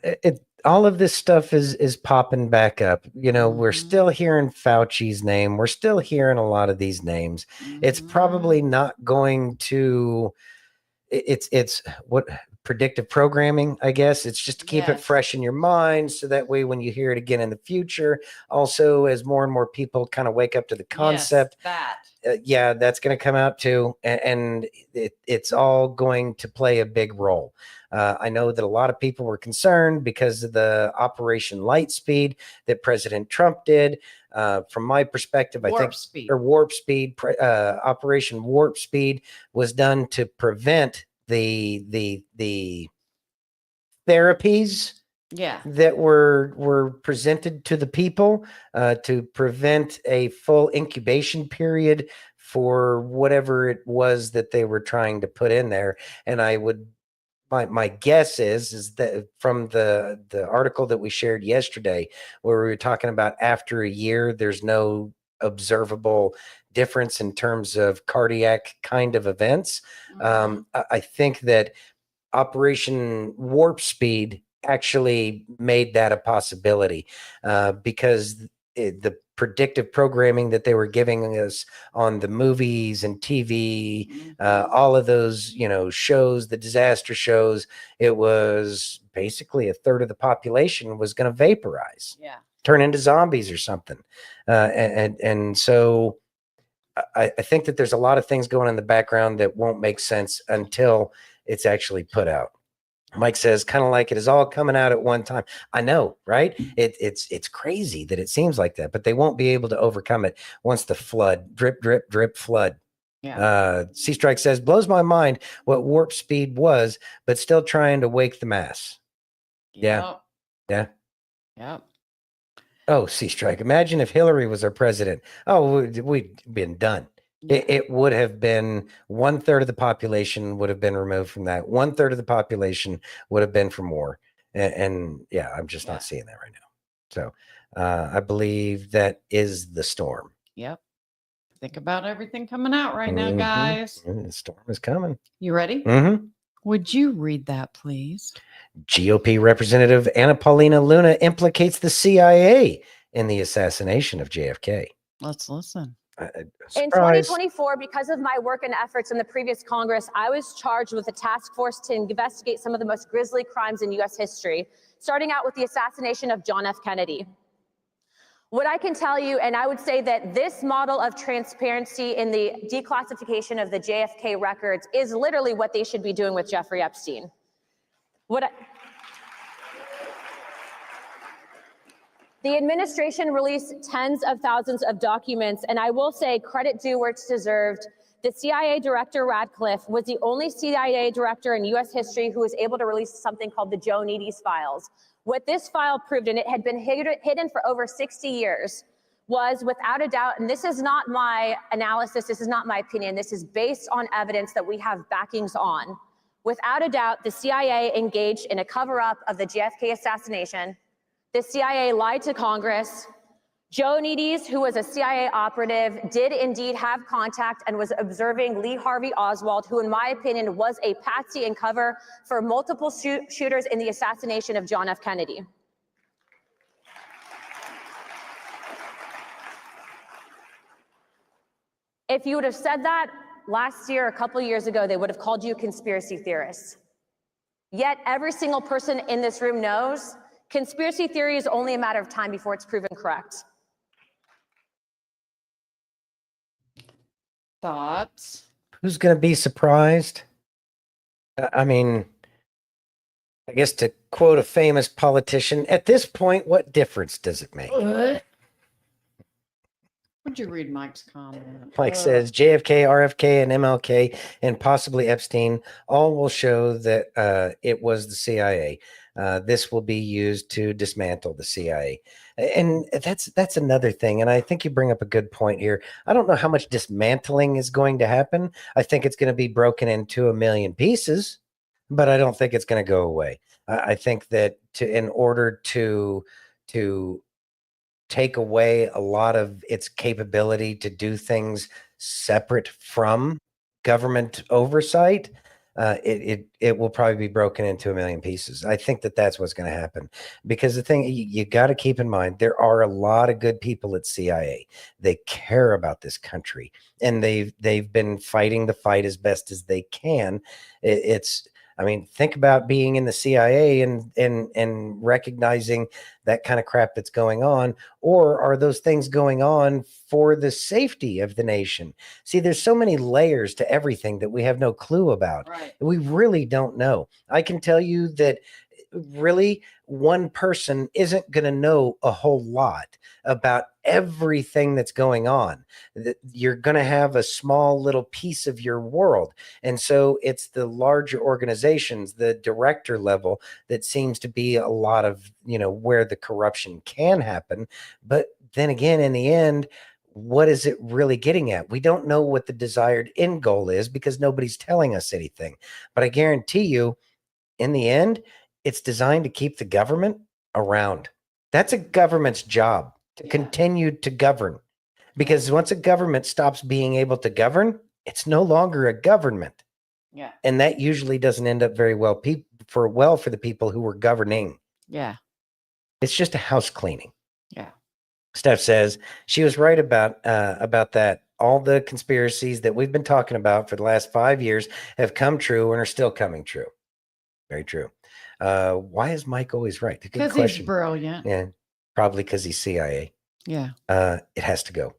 all of this stuff is popping back up. You know, we're still hearing Fauci's name. We're still hearing a lot of these names. It's probably not going to. It's what predictive programming, I guess. It's just to keep it fresh in your mind, so that way when you hear it again in the future, also as more and more people kind of wake up to the concept, that's going to come out too, and it's all going to play a big role. I know that a lot of people were concerned because of the Operation Lightspeed that President Trump did. From my perspective, Warp Speed, Operation Warp Speed was done to prevent the therapies that were presented to the people, to prevent a full incubation period for whatever it was that they were trying to put in there. And my guess is that from the article that we shared yesterday, where we were talking about after a year, there's no observable difference in terms of cardiac kind of events. I think that Operation Warp Speed actually made that a possibility, because the predictive programming that they were giving us on the movies and TV, all of those, shows, the disaster shows, it was basically a third of the population was going to vaporize, turn into zombies or something. And so I think that there's a lot of things going in the background that won't make sense until it's actually put out. Mike says, kind of like it is all coming out at one time. I know, right? It's crazy that it seems like that, but they won't be able to overcome it once the flood, drip, drip, drip, flood. C Strike says, blows my mind what Warp Speed was, but still trying to wake the mass. Yeah. Oh, C Strike, imagine if Hillary was our president. Oh, we'd been done. It would have been 1/3 of the population would have been removed from that. 1/3 of the population would have been for more. And yeah, I'm just not seeing that right now. So I believe that is the storm. Yep. Think about everything coming out right now, guys. The storm is coming. You ready? Mm-hmm. Would you read that, please? GOP Representative Paulina Luna implicates the CIA in the assassination of JFK. Let's listen. In 2024, because of my work and efforts in the previous Congress, I was charged with a task force to investigate some of the most grisly crimes in U.S. history, starting out with the assassination of John F. Kennedy. What I can tell you, and I would say that this model of transparency in the declassification of the JFK records is literally what they should be doing with Jeffrey Epstein. The administration released tens of thousands of documents, and I will say credit due where it's deserved. The CIA director, Radcliffe, was the only CIA director in U.S. history who was able to release something called the Joe Needy's files. What this file proved, and it had been hidden for over 60 years, was without a doubt, and this is not my analysis, this is not my opinion, this is based on evidence that we have backings on. Without a doubt, the CIA engaged in a cover-up of the JFK assassination. The CIA lied to Congress. Joe Needy's, who was a CIA operative, did indeed have contact and was observing Lee Harvey Oswald, who in my opinion was a patsy and cover for multiple shooters in the assassination of John F. Kennedy. If you would have said that last year, a couple of years ago, they would have called you conspiracy theorists. Yet every single person in this room knows conspiracy theory is only a matter of time before it's proven correct. Thoughts? Who's going to be surprised? I mean, I guess to quote a famous politician, at this point, what difference does it make? Would you read Mike's comment? Mike says JFK, RFK, and MLK, and possibly Epstein all will show that it was the CIA. This will be used to dismantle the CIA. And that's another thing. And I think you bring up a good point here. I don't know how much dismantling is going to happen. I think it's going to be broken into a million pieces, but I don't think it's going to go away. I think that in order to take away a lot of its capability to do things separate from government oversight, it will probably be broken into a million pieces. I think that that's what's going to happen, because the thing you got to keep in mind, there are a lot of good people at CIA. They care about this country, and they've been fighting the fight as best as they can. I mean, think about being in the CIA and recognizing that kind of crap that's going on, or are those things going on for the safety of the nation? See, there's so many layers to everything that we have no clue about. Right. We really don't know. I can tell you that really one person isn't going to know a whole lot about everything that's going on. You're going to have a small little piece of your world. And so it's the larger organizations, the director level, that seems to be a lot of, where the corruption can happen. But then again, in the end, what is it really getting at? We don't know what the desired end goal is because nobody's telling us anything. But I guarantee you, in the end, it's designed to keep the government around. That's a government's job, to continue to govern. Because once a government stops being able to govern, it's no longer a government. Yeah. And that usually doesn't end up very well for the people who were governing. Yeah. It's just a house cleaning. Yeah. Steph says she was right about that. All the conspiracies that we've been talking about for the last 5 years have come true and are still coming true. Very true. Why is Mike always right? Because he's brilliant. Yeah, probably because he's CIA. Yeah. It has to go.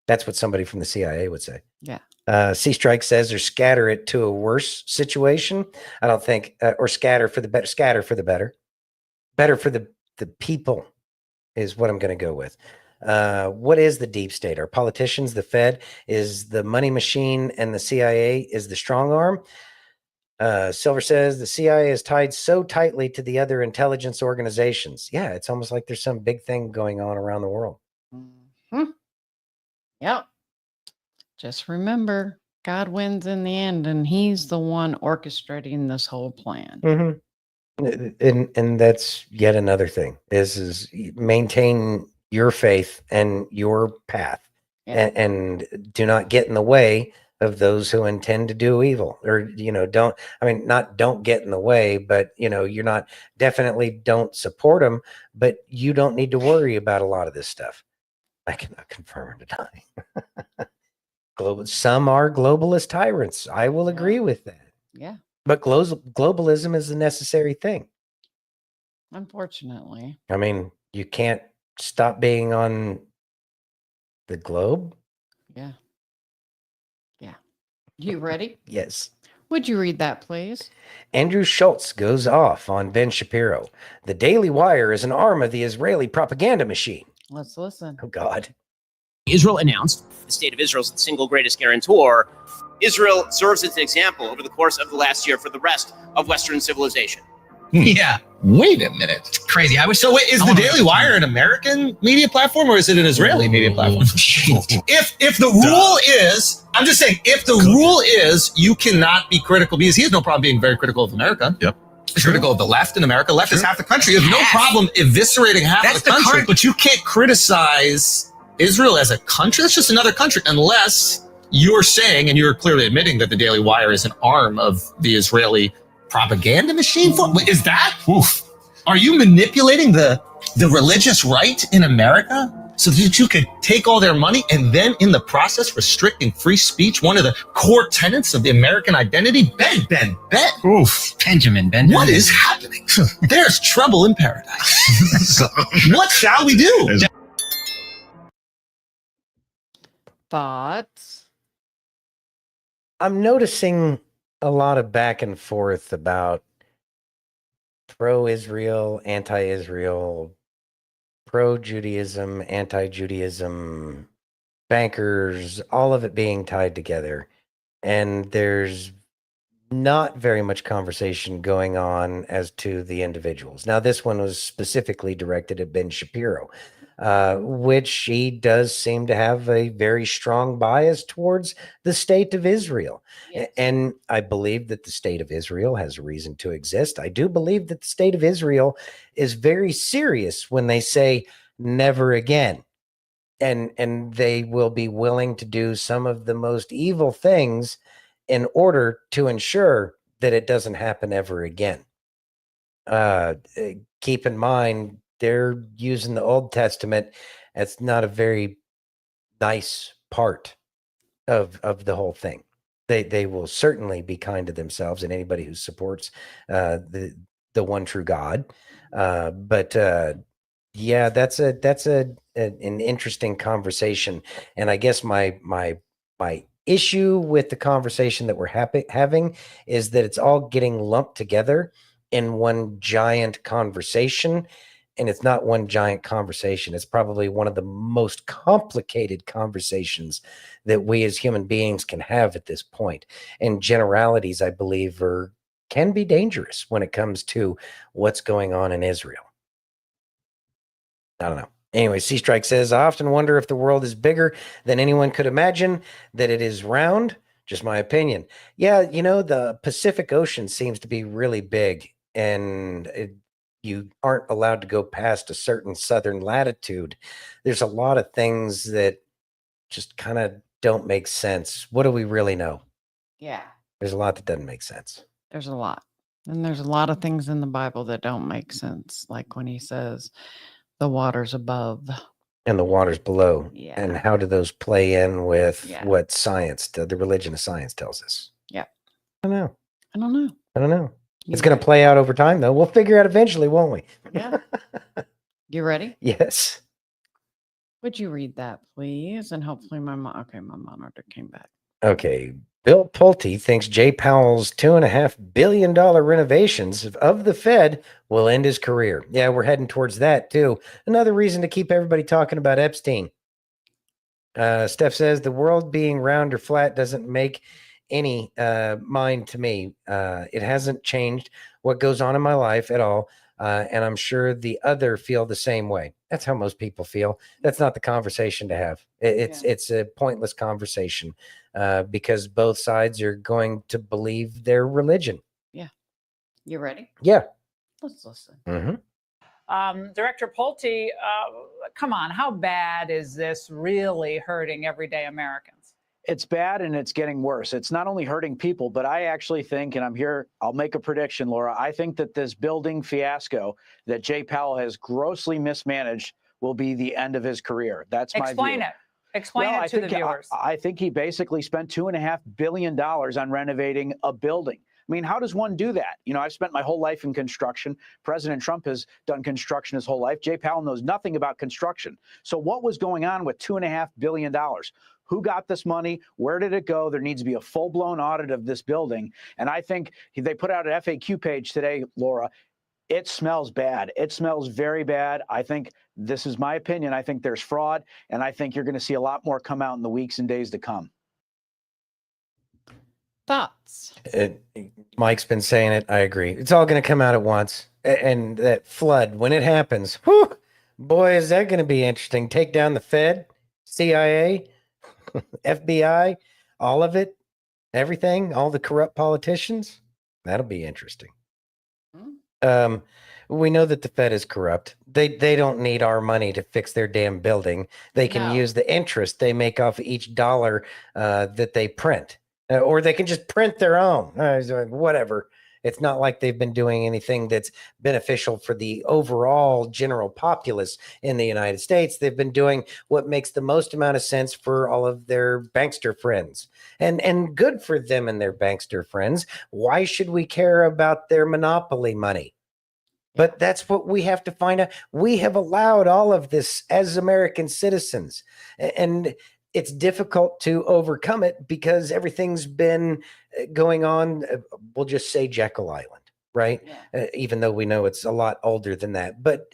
That's what somebody from the CIA would say. Yeah. C Strike says, or scatter it to a worse situation. I don't think, or scatter for the better. Scatter for the better. Better for the people is what I'm going to go with. What is the deep state? Are politicians the Fed? Is the money machine, and the CIA is the strong arm? Silver says the CIA is tied so tightly to the other intelligence organizations. Yeah, it's almost like there's some big thing going on around the world. Mm-hmm. Yep. Just remember, God wins in the end, and he's the one orchestrating this whole plan. And that's yet another thing is maintain your faith and your path, and do not get in the way of those who intend to do evil, or don't get in the way, but you're not, definitely don't support them, but you don't need to worry about a lot of this stuff. I cannot confirm or deny. Some are globalist tyrants. I will agree with that. Yeah. But globalism is a necessary thing. Unfortunately. I mean, you can't stop being on the globe. Yeah. Yeah. You ready? Yes. Would you read that, please? Andrew Schulz goes off on Ben Shapiro. The Daily Wire is an arm of the Israeli propaganda machine. Let's listen. Oh, God. Israel announced the state of Israel is the single greatest guarantor. Israel serves as an example over the course of the last year for the rest of Western civilization. Yeah. Wait a minute. It's crazy. Is the Daily Wire an American media platform or is it an Israeli media platform? If the rule is, I'm just saying, if the rule is you cannot be critical, because he has no problem being very critical of America. Yep. He's critical of the left in America. Left is half the country. You have no problem eviscerating half of the country, but you can't criticize Israel as a country. That's just another country, unless you're saying, and you're clearly admitting, that the Daily Wire is an arm of the Israeli propaganda machine. Is that? Oof. Are you manipulating the religious right in America so that you could take all their money and then in the process restricting free speech, one of the core tenets of the American identity? Ben. Oof. Benjamin. What is happening? There's trouble in paradise. What shall we do? Thoughts? I'm noticing a lot of back and forth about pro-Israel, anti-Israel, pro-Judaism, anti-Judaism, bankers, all of it being tied together. And there's not very much conversation going on as to the individuals. Now, this one was specifically directed at Ben Shapiro, which he does seem to have a very strong bias towards the state of Israel. Yes. And I believe that the state of Israel has a reason to exist. I do believe that the state of Israel is very serious when they say never again. And they will be willing to do some of the most evil things in order to ensure that it doesn't happen ever again. Keep in mind, they're using the Old Testament. That's not a very nice part of the whole thing. They will certainly be kind to themselves and anybody who supports the one true God. Yeah, that's an interesting conversation. And I guess my issue with the conversation that we're having is that it's all getting lumped together in one giant conversation. And it's not one giant conversation. It's probably one of the most complicated conversations that we as human beings can have at this point. And generalities, I believe, can be dangerous when it comes to what's going on in Israel. I don't know. Anyway, C-Strike says, I often wonder if the world is bigger than anyone could imagine, that it is round. Just my opinion. Yeah, the Pacific Ocean seems to be really big, and you aren't allowed to go past a certain southern latitude. There's a lot of things that just kind of don't make sense. What do we really know? Yeah. There's a lot that doesn't make sense. There's a lot. And there's a lot of things in the Bible that don't make sense. Like when he says the waters above and the waters below. Yeah. And how do those play in with what science, the religion of science tells us? Yeah. I don't know. It's going to play out over time, though. We'll figure out eventually, won't we? Yeah. You ready? Yes. Would you read that, please? And hopefully my monitor came back. Okay. Bill Pulte thinks Jay Powell's $2.5 billion renovations of the Fed will end his career. Yeah, we're heading towards that, too. Another reason to keep everybody talking about Epstein. Steph says, the world being round or flat doesn't make any mind to me. It hasn't changed what goes on in my life at all. And I'm sure the other feel the same way. That's how most people feel. That's not the conversation to have. It's a pointless conversation because both sides are going to believe their religion. Yeah. You ready? Yeah. Let's listen. Director Pulte, come on, how bad is this really hurting everyday Americans? It's bad and it's getting worse. It's not only hurting people, but I actually think, and I'm here, I'll make a prediction, Laura. I think that this building fiasco that Jay Powell has grossly mismanaged will be the end of his career. That's my view. Explain it. Explain it to the viewers. I think he basically spent $2.5 billion on renovating a building. I mean, how does one do that? You know, I've spent my whole life in construction. President Trump has done construction his whole life. Jay Powell knows nothing about construction. So what was going on with $2.5 billion? Who got this money? Where did it go? There needs to be a full-blown audit of this building. And I think they put out an FAQ page today, Laura. It smells bad. It smells very bad. I think, this is my opinion, I think there's fraud, and I think you're going to see a lot more come out in the weeks and days to come. Thoughts? Mike's been saying it. I agree. It's all going to come out at once. And that flood, when it happens, whew, boy, is that going to be interesting. Take down the Fed, CIA, FBI, all of it, everything, all the corrupt politicians. That'll be interesting. We know that the Fed is corrupt. They don't need our money to fix their damn building. They can use the interest they make off each dollar that they print. Or they can just print their own, whatever. It's not like they've been doing anything that's beneficial for the overall general populace in the United States. They've been doing what makes the most amount of sense for all of their bankster friends. And good for them and their bankster friends. Why should we care about their monopoly money? But that's what we have to find out. We have allowed all of this as American citizens. And it's difficult to overcome it because everything's been going on. We'll just say Jekyll Island, right? Even though we know it's a lot older than that. But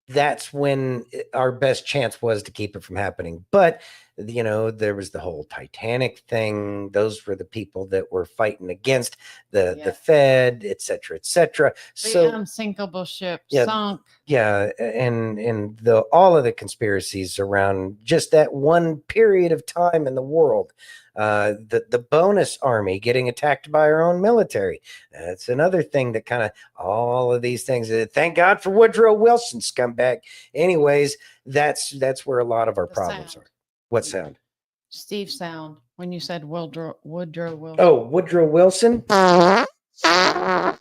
that's when our best chance was to keep it from happening. But, you know, there was the whole Titanic thing. Those were the people that were fighting against the Fed, et cetera, et cetera. The unsinkable ship sunk. Yeah, and all of the conspiracies around just that one period of time in the world. The bonus army getting attacked by our own military. That's another thing that kind of all of these things. Thank God for Woodrow Wilson, scumbag. Anyways, that's where a lot of our problems are. What sound? Steve sound when you said Woodrow Wilson. Oh, Woodrow Wilson? Yeah, I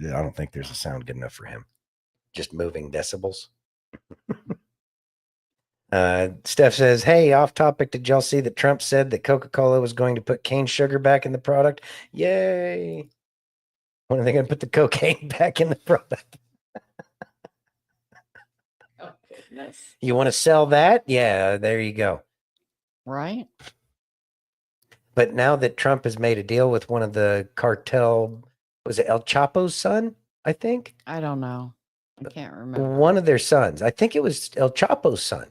don't think there's a sound good enough for him. Just moving decibels. Steph says, hey, off topic, did y'all see that Trump said that Coca-Cola was going to put cane sugar back in the product? Yay. When are they going to put the cocaine back in the product? Oh, goodness. You want to sell that? Yeah, there you go. Right. But now that Trump has made a deal with one of the cartel, was it El Chapo's son, I think? I don't know. I can't remember. One of their sons. I think it was El Chapo's son.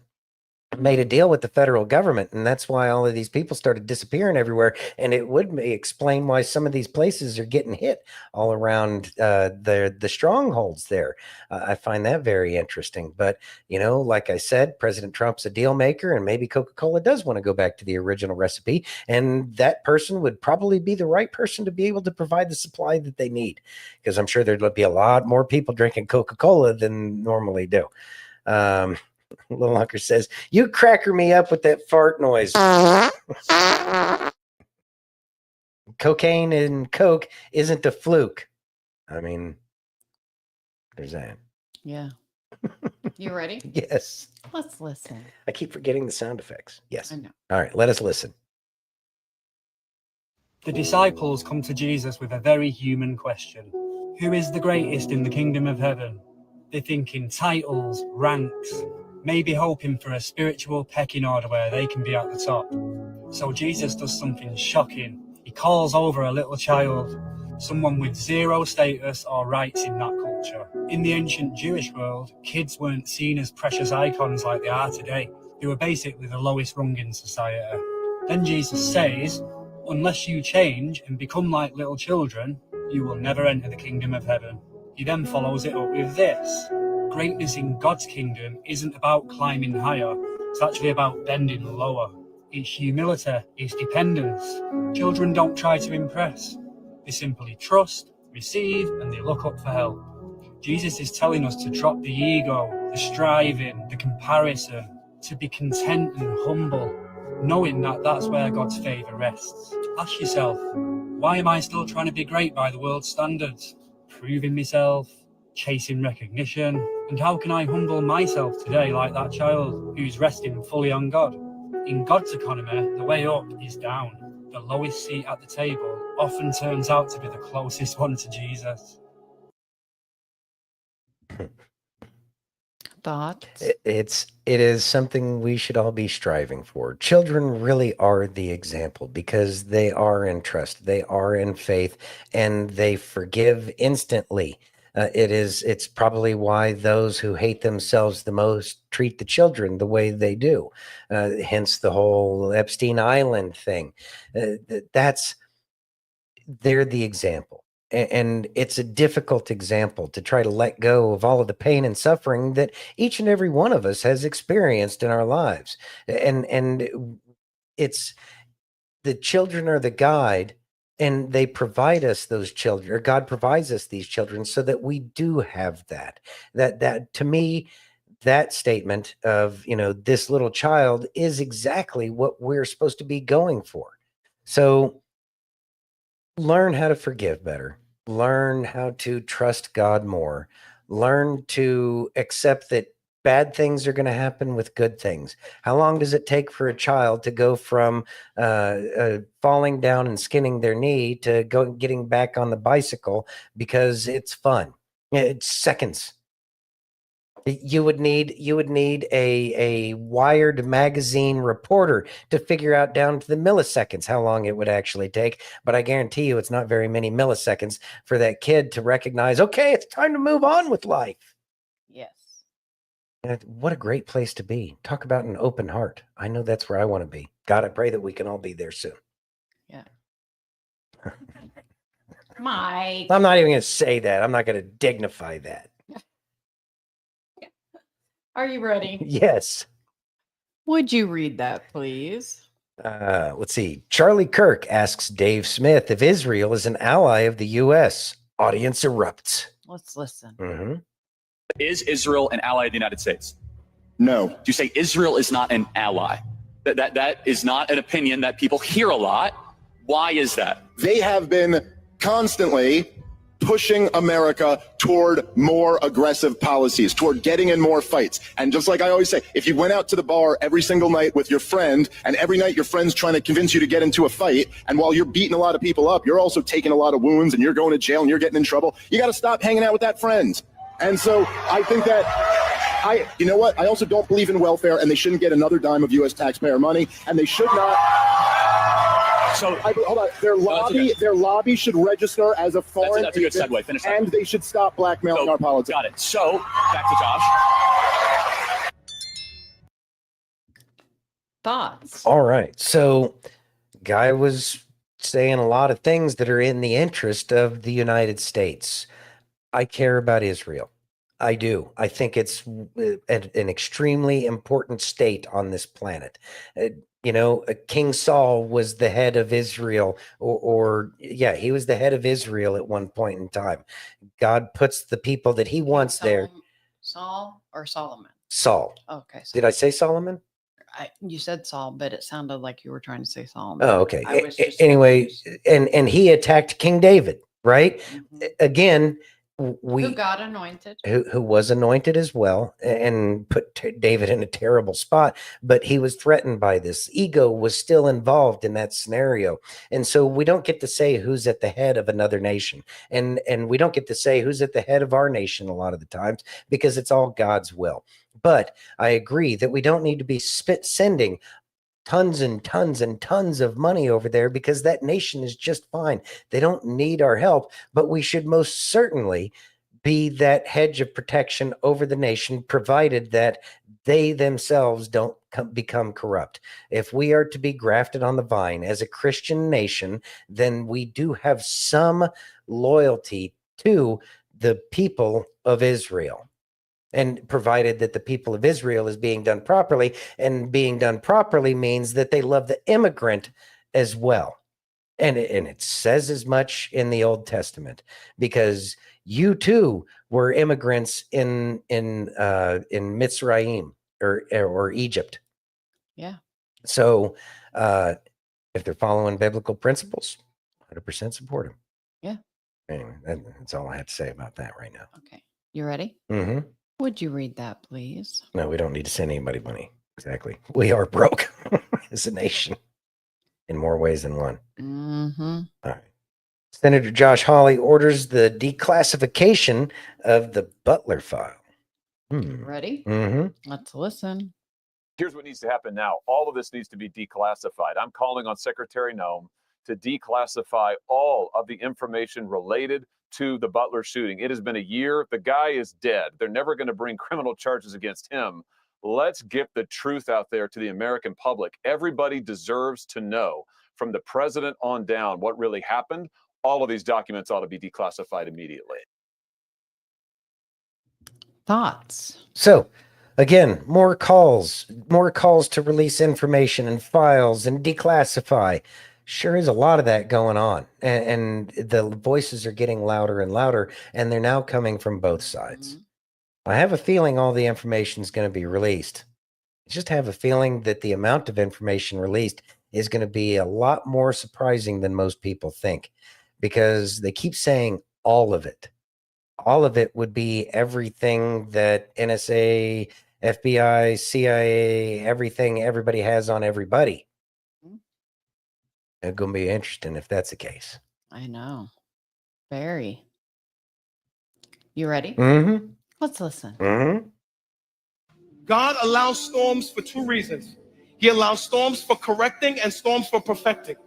Made a deal with the federal government, and that's why all of these people started disappearing everywhere. And it would explain why some of these places are getting hit all around the strongholds there. I find that very interesting. But, you know, like I said, President Trump's a deal maker, and maybe Coca-Cola does want to go back to the original recipe. And that person would probably be the right person to be able to provide the supply that they need, because I'm sure there'd be a lot more people drinking Coca-Cola than normally do. Little Hunker says, you cracker me up with that fart noise. Cocaine and Coke isn't a fluke. I mean, there's that. Yeah. You ready? Yes. Let's listen. I keep forgetting the sound effects. Yes. I know. All right, let us listen. The disciples come to Jesus with a very human question. Who is the greatest in the kingdom of heaven? They think in titles, ranks, maybe hoping for a spiritual pecking order where they can be at the top. So Jesus does something shocking. He calls over a little child, someone with zero status or rights in that culture. In the ancient Jewish world, kids weren't seen as precious icons like they are today. They were basically the lowest rung in society. Then Jesus says, unless you change and become like little children, you will never enter the kingdom of heaven. He then follows it up with this. Greatness in God's kingdom isn't about climbing higher, it's actually about bending lower. It's humility, it's dependence. Children don't try to impress. They simply trust, receive, and they look up for help. Jesus is telling us to drop the ego, the striving, the comparison, to be content and humble, knowing that that's where God's favor rests. Ask yourself, why am I still trying to be great by the world's standards? Proving myself, chasing recognition, and how can I humble myself today like that child who's resting fully on God? In God's economy, the way up is down. The lowest seat at the table often turns out to be the closest one to Jesus. Thoughts? It is something we should all be striving for. Children really are the example because they are in trust, they are in faith, and they forgive instantly. It's probably why those who hate themselves the most treat the children the way they do. Hence the whole Epstein Island thing. They're the example. And it's a difficult example to try to let go of all of the pain and suffering that each and every one of us has experienced in our lives. And it's the children are the guide, and they provide us those children, or God provides us these children so that we do have that to me, that statement of, this little child is exactly what we're supposed to be going for. So learn how to forgive better, learn how to trust God more, learn to accept that bad things are going to happen with good things. How long does it take for a child to go from falling down and skinning their knee to getting back on the bicycle because it's fun? It's seconds. You would need a Wired magazine reporter to figure out down to the milliseconds how long it would actually take. But I guarantee you it's not very many milliseconds for that kid to recognize, okay, it's time to move on with life. Yes. What a great place to be. Talk about an open heart. I know that's where I want to be. God, I pray that we can all be there soon. Yeah. Mike. I'm not even going to say that. I'm not going to dignify that. Are you ready? Yes. Would you read that, please? Let's see. Charlie Kirk asks Dave Smith if Israel is an ally of the U.S. Audience erupts. Let's listen. Mm-hmm. Is Israel an ally of the United States? No. Do you say Israel is not an ally? That is not an opinion that people hear a lot. Why is that? They have been constantly pushing America toward more aggressive policies, toward getting in more fights. And just like I always say, if you went out to the bar every single night with your friend, and every night your friend's trying to convince you to get into a fight, and while you're beating a lot of people up, you're also taking a lot of wounds, and you're going to jail, and you're getting in trouble, you got to stop hanging out with that friend. And so I think that you know what? I also don't believe in welfare, and they shouldn't get another dime of U.S. taxpayer money, and they should not. So hold on. Their lobby should register as a foreign that's a good segue. Finish that. and they should stop blackmailing our politics. Got it. So back to Josh. Thoughts? All right. So guy was saying a lot of things that are in the interest of the United States. I care about Israel. I do. I think it's an extremely important state on this planet. King Saul was the head of Israel, he was the head of Israel at one point in time. God puts the people that he wants there. Saul or Solomon? Saul. Okay. Did I say Solomon? You said Saul, but it sounded like you were trying to say Solomon. Oh, okay. Anyway, and he attacked King David, right? Mm-hmm. Again, who got anointed, who was anointed as well, and put David in a terrible spot, but he was threatened by this. Ego was still involved in that scenario. And so we don't get to say who's at the head of another nation. And we don't get to say who's at the head of our nation a lot of the times, because it's all God's will. But I agree that we don't need to be sending tons and tons and tons of money over there, because that nation is just fine. They don't need our help, but we should most certainly be that hedge of protection over the nation, provided that they themselves don't become corrupt. If we are to be grafted on the vine as a Christian nation, then we do have some loyalty to the people of Israel. And provided that the people of Israel is being done properly, and being done properly means that they love the immigrant as well. And it says as much in the Old Testament, because you too were immigrants in Mitzrayim or Egypt. Yeah. So if they're following biblical principles, 100% support them. Yeah. Anyway, that's all I have to say about that right now. Okay. You ready? Mm-hmm. Would you read that, please? No, we don't need to send anybody money. Exactly. We are broke as a nation in more ways than one. Mm-hmm. All right. Senator Josh Hawley orders the declassification of the Butler File. Ready? Mm-hmm. Let's listen. Here's what needs to happen now. All of this needs to be declassified. I'm calling on Secretary Noem to declassify all of the information related to the Butler shooting. It has been a year. The guy is dead. They're never going to bring criminal charges against him. Let's get the truth out there to the American public. Everybody deserves to know, from the president on down, what really happened. All of these documents ought to be declassified immediately. Thoughts? So, again, more calls to release information and files and declassify. Sure is a lot of that going on. And the voices are getting louder and louder, and they're now coming from both sides. I have a feeling all the information is going to be released. I just have a feeling that the amount of information released is going to be a lot more surprising than most people think, because they keep saying all of it. All of it would be everything that NSA, FBI, CIA, everything everybody has on everybody. It's going to be interesting if that's the case. I know. Very. You ready? Mm-hmm. Let's listen. Mm-hmm. God allows storms for two reasons. He allows storms for correcting and storms for perfecting.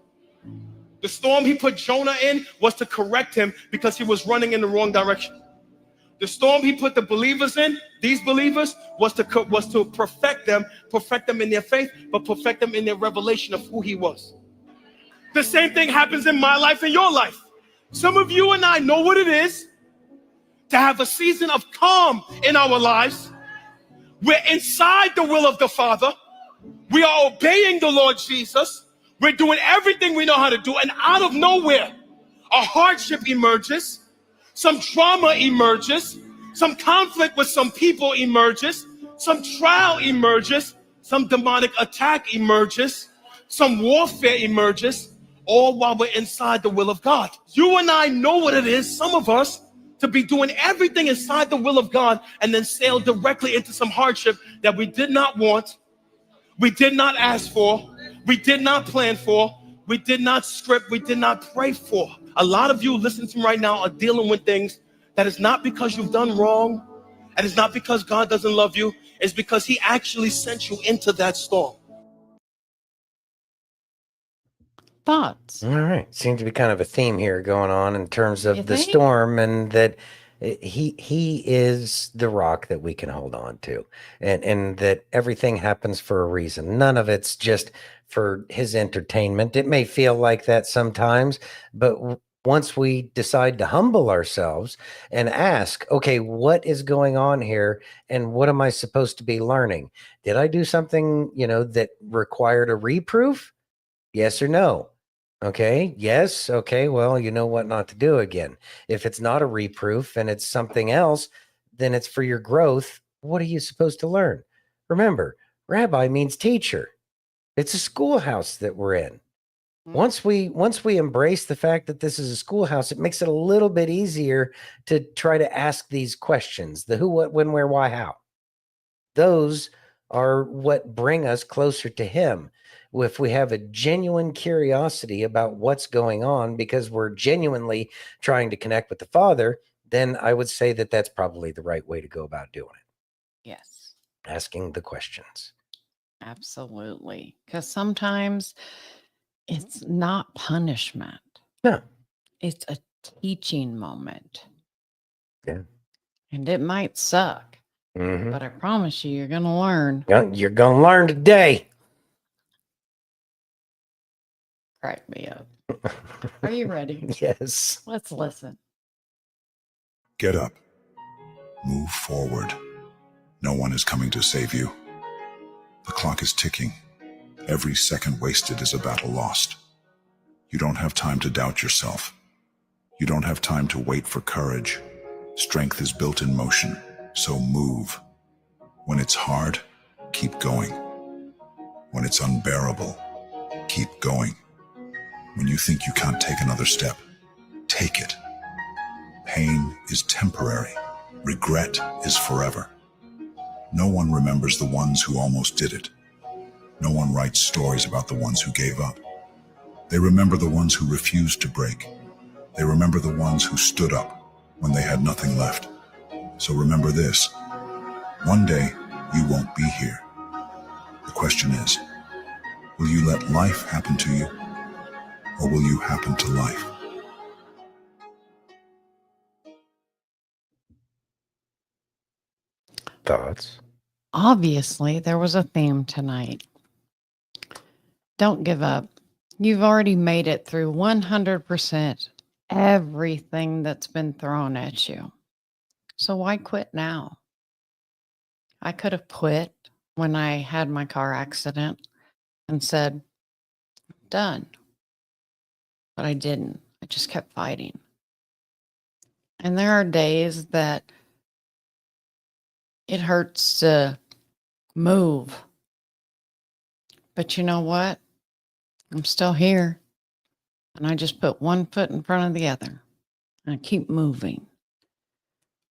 The storm he put Jonah in was to correct him because he was running in the wrong direction. The storm he put the believers in, these believers, was to perfect them in their faith, but perfect them in their revelation of who he was. The same thing happens in my life and your life. Some of you and I know what it is to have a season of calm in our lives. We're inside the will of the Father. We are obeying the Lord Jesus. We're doing everything we know how to do. And out of nowhere, a hardship emerges. Some drama emerges. Some conflict with some people emerges. Some trial emerges. Some demonic attack emerges. Some warfare emerges. All while we're inside the will of God. You and I know what it is, some of us, to be doing everything inside the will of God and then sail directly into some hardship that we did not want, we did not ask for, we did not plan for, we did not script, we did not pray for. A lot of you listening to me right now are dealing with things that is not because you've done wrong, and it's not because God doesn't love you, it's because he actually sent you into that storm. Thoughts? All right. Seems to be kind of a theme here going on in terms You of the think? storm, and that he is the rock that we can hold on to, and that everything happens for a reason. None of it's just for his entertainment. It may feel like that sometimes, but once we decide to humble ourselves and ask, okay, what is going on here, and what am I supposed to be learning? Did I do something, that required a reproof? Yes or no? Okay. Yes. Okay. Well, you know what not to do again. If it's not a reproof and it's something else, then it's for your growth. What are you supposed to learn? Remember, rabbi means teacher. It's a schoolhouse that we're in. Once we embrace the fact that this is a schoolhouse, it makes it a little bit easier to try to ask these questions: the who, what, when, where, why, how. Those are what bring us closer to him. If we have a genuine curiosity about what's going on because we're genuinely trying to connect with the Father, then I would say that that's probably the right way to go about doing it. Yes. Asking the questions. Absolutely. Because sometimes it's not punishment. No. It's a teaching moment. Yeah. And it might suck, Mm-hmm. but I promise you, you're going to learn. You're going to learn today. Crack me up. Are you ready? Yes. Let's listen. Get up. Move forward. No one is coming to save you. The clock is ticking. Every second wasted is a battle lost. You don't have time to doubt yourself. You don't have time to wait for courage. Strength is built in motion, so move. When it's hard, keep going. When it's unbearable, keep going. When you think you can't take another step, take it. Pain is temporary. Regret is forever. No one remembers the ones who almost did it. No one writes stories about the ones who gave up. They remember the ones who refused to break. They remember the ones who stood up when they had nothing left. So remember this. One day, you won't be here. The question is, will you let life happen to you, or will you happen to life? Thoughts? Obviously, there was a theme tonight. Don't give up. You've already made it through 100% everything that's been thrown at you. So why quit now? I could have quit when I had my car accident and said, done. But I didn't. I just kept fighting. And there are days that it hurts to move. But you know what? I'm still here. And I just put one foot in front of the other. And I keep moving.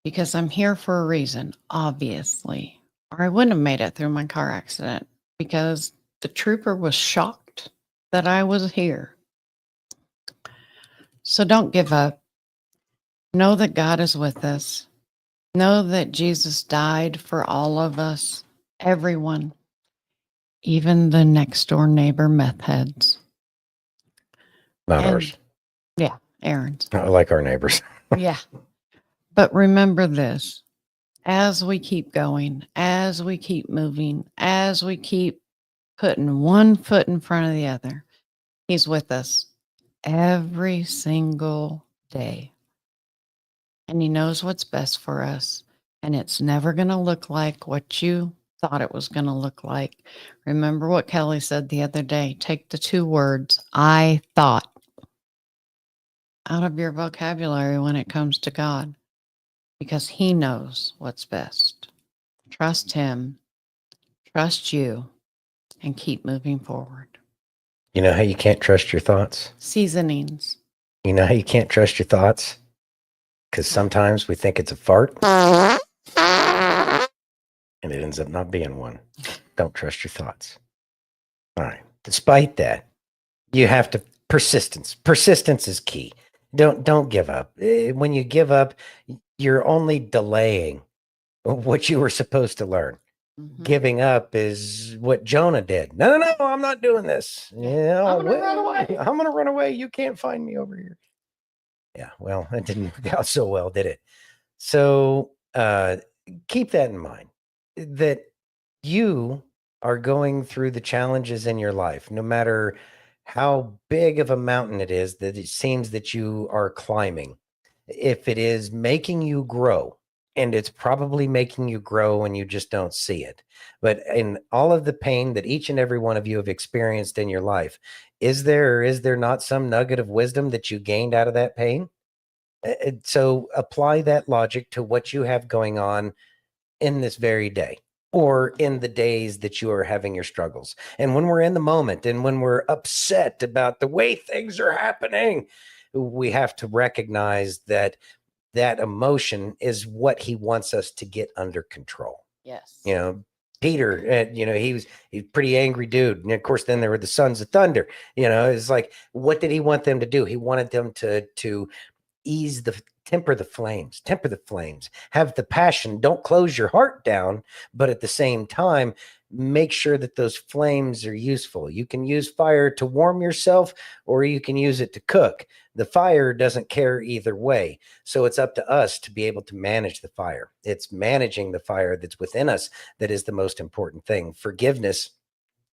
Because I'm here for a reason, obviously. Or I wouldn't have made it through my car accident. Because the trooper was shocked that I was here. So don't give up. Know that God is with us. Know that Jesus died for all of us, everyone, even the next door neighbor meth heads. Not ours. Yeah, Aaron's. I like our neighbors. Yeah. But remember this, as we keep going, as we keep moving, as we keep putting one foot in front of the other, he's with us every single day. And he knows what's best for us. And it's never going to look like what you thought it was going to look like. Remember what Kelly said the other day. Take the 2 words, I thought, out of your vocabulary when it comes to God. Because he knows what's best. Trust him. Trust you. And keep moving forward. You know how you can't trust your thoughts? Seasonings. You know how you can't trust your thoughts? Because sometimes we think it's a fart. And it ends up not being one. Don't trust your thoughts. All right. Despite that, you have to persistence. Persistence is key. Don't give up. When you give up, you're only delaying what you were supposed to learn. Mm-hmm. Giving up is what Jonah did. No, I'm not doing this. Yeah, I'm gonna run away. I'm gonna run away. You can't find me over here. Yeah, well, that didn't work out so well, did it? So keep that in mind, that you are going through the challenges in your life, no matter how big of a mountain it is that it seems that you are climbing. If it is making you grow, and it's probably making you grow and you just don't see it. But in all of the pain that each and every one of you have experienced in your life, is there or is there not some nugget of wisdom that you gained out of that pain? So apply that logic to what you have going on in this very day, or in the days that you are having your struggles. And when we're in the moment and when we're upset about the way things are happening, we have to recognize that that emotion is what he wants us to get under control. Yes. You know, Peter, he's a pretty angry dude. And of course, then there were the sons of thunder. It's like, what did he want them to do? He wanted them to temper the flames, have the passion. Don't close your heart down, but at the same time, make sure that those flames are useful. You can use fire to warm yourself, or you can use it to cook. The fire doesn't care either way. So it's up to us to be able to manage the fire. It's managing the fire that's within us that is the most important thing. Forgiveness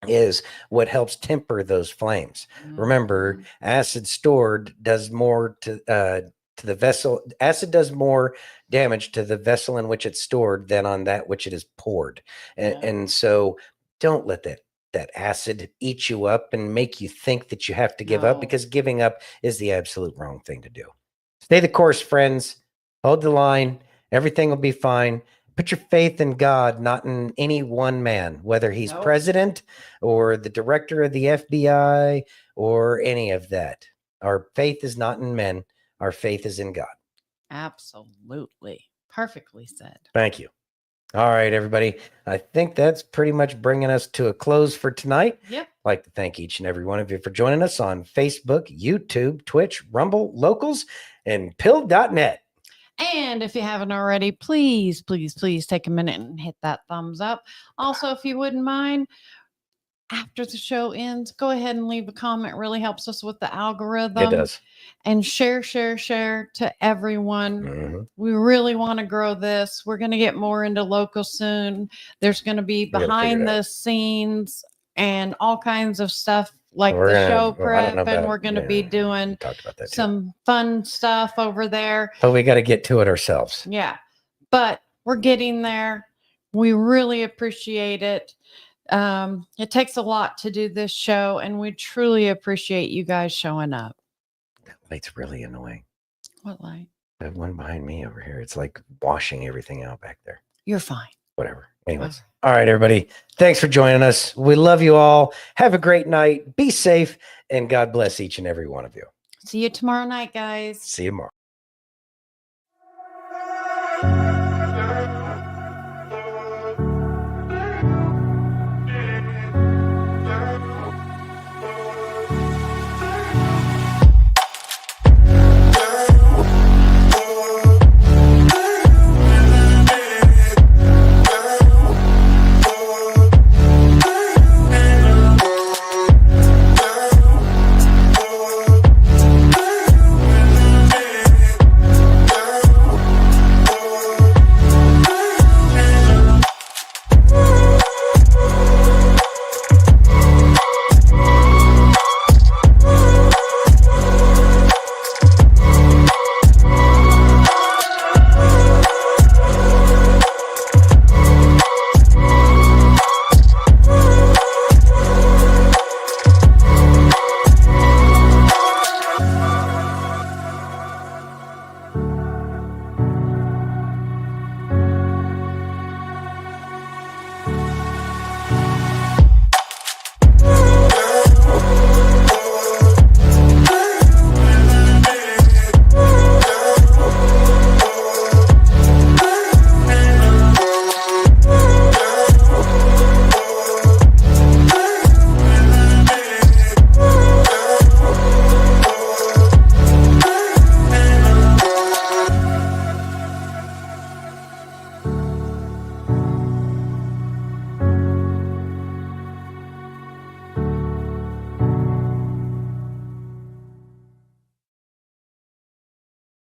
is what helps temper those flames. Remember, acid stored does more to to the vessel. Acid does more damage to the vessel in which it's stored than on that which it is poured. And so don't let that acid eat you up and make you think that you have to give up, because giving up is the absolute wrong thing to do. Stay the course, friends. Hold the line. Everything will be fine. Put your faith in God, not in any one man, whether he's president or the director of the FBI or any of that. Our faith is not in men. Our faith is in God. Absolutely. Perfectly said. Thank you. All right, everybody. I think that's pretty much bringing us to a close for tonight. Yep. I'd like to thank each and every one of you for joining us on Facebook, YouTube, Twitch, Rumble, Locals, and Pill.net. And if you haven't already, please, please, please take a minute and hit that thumbs up. Also, if you wouldn't mind, after the show ends, go ahead and leave a comment. It really helps us with the algorithm. It does. And share to everyone. Mm-hmm. We really want to grow this. We're going to get more into local soon. There's going to be behind the scenes and all kinds of stuff like show prep, and we're going to be doing some fun stuff over there. But we got to get to it ourselves. Yeah, but we're getting there. We really appreciate it. It takes a lot to do this show, and we truly appreciate you guys showing up. That light's really annoying. What light? That one behind me over here. It's like washing everything out back there. You're fine. Whatever. Anyways. All right, everybody. Thanks for joining us. We love you all. Have a great night. Be safe, and God bless each and every one of you. See you tomorrow night, guys. See you tomorrow.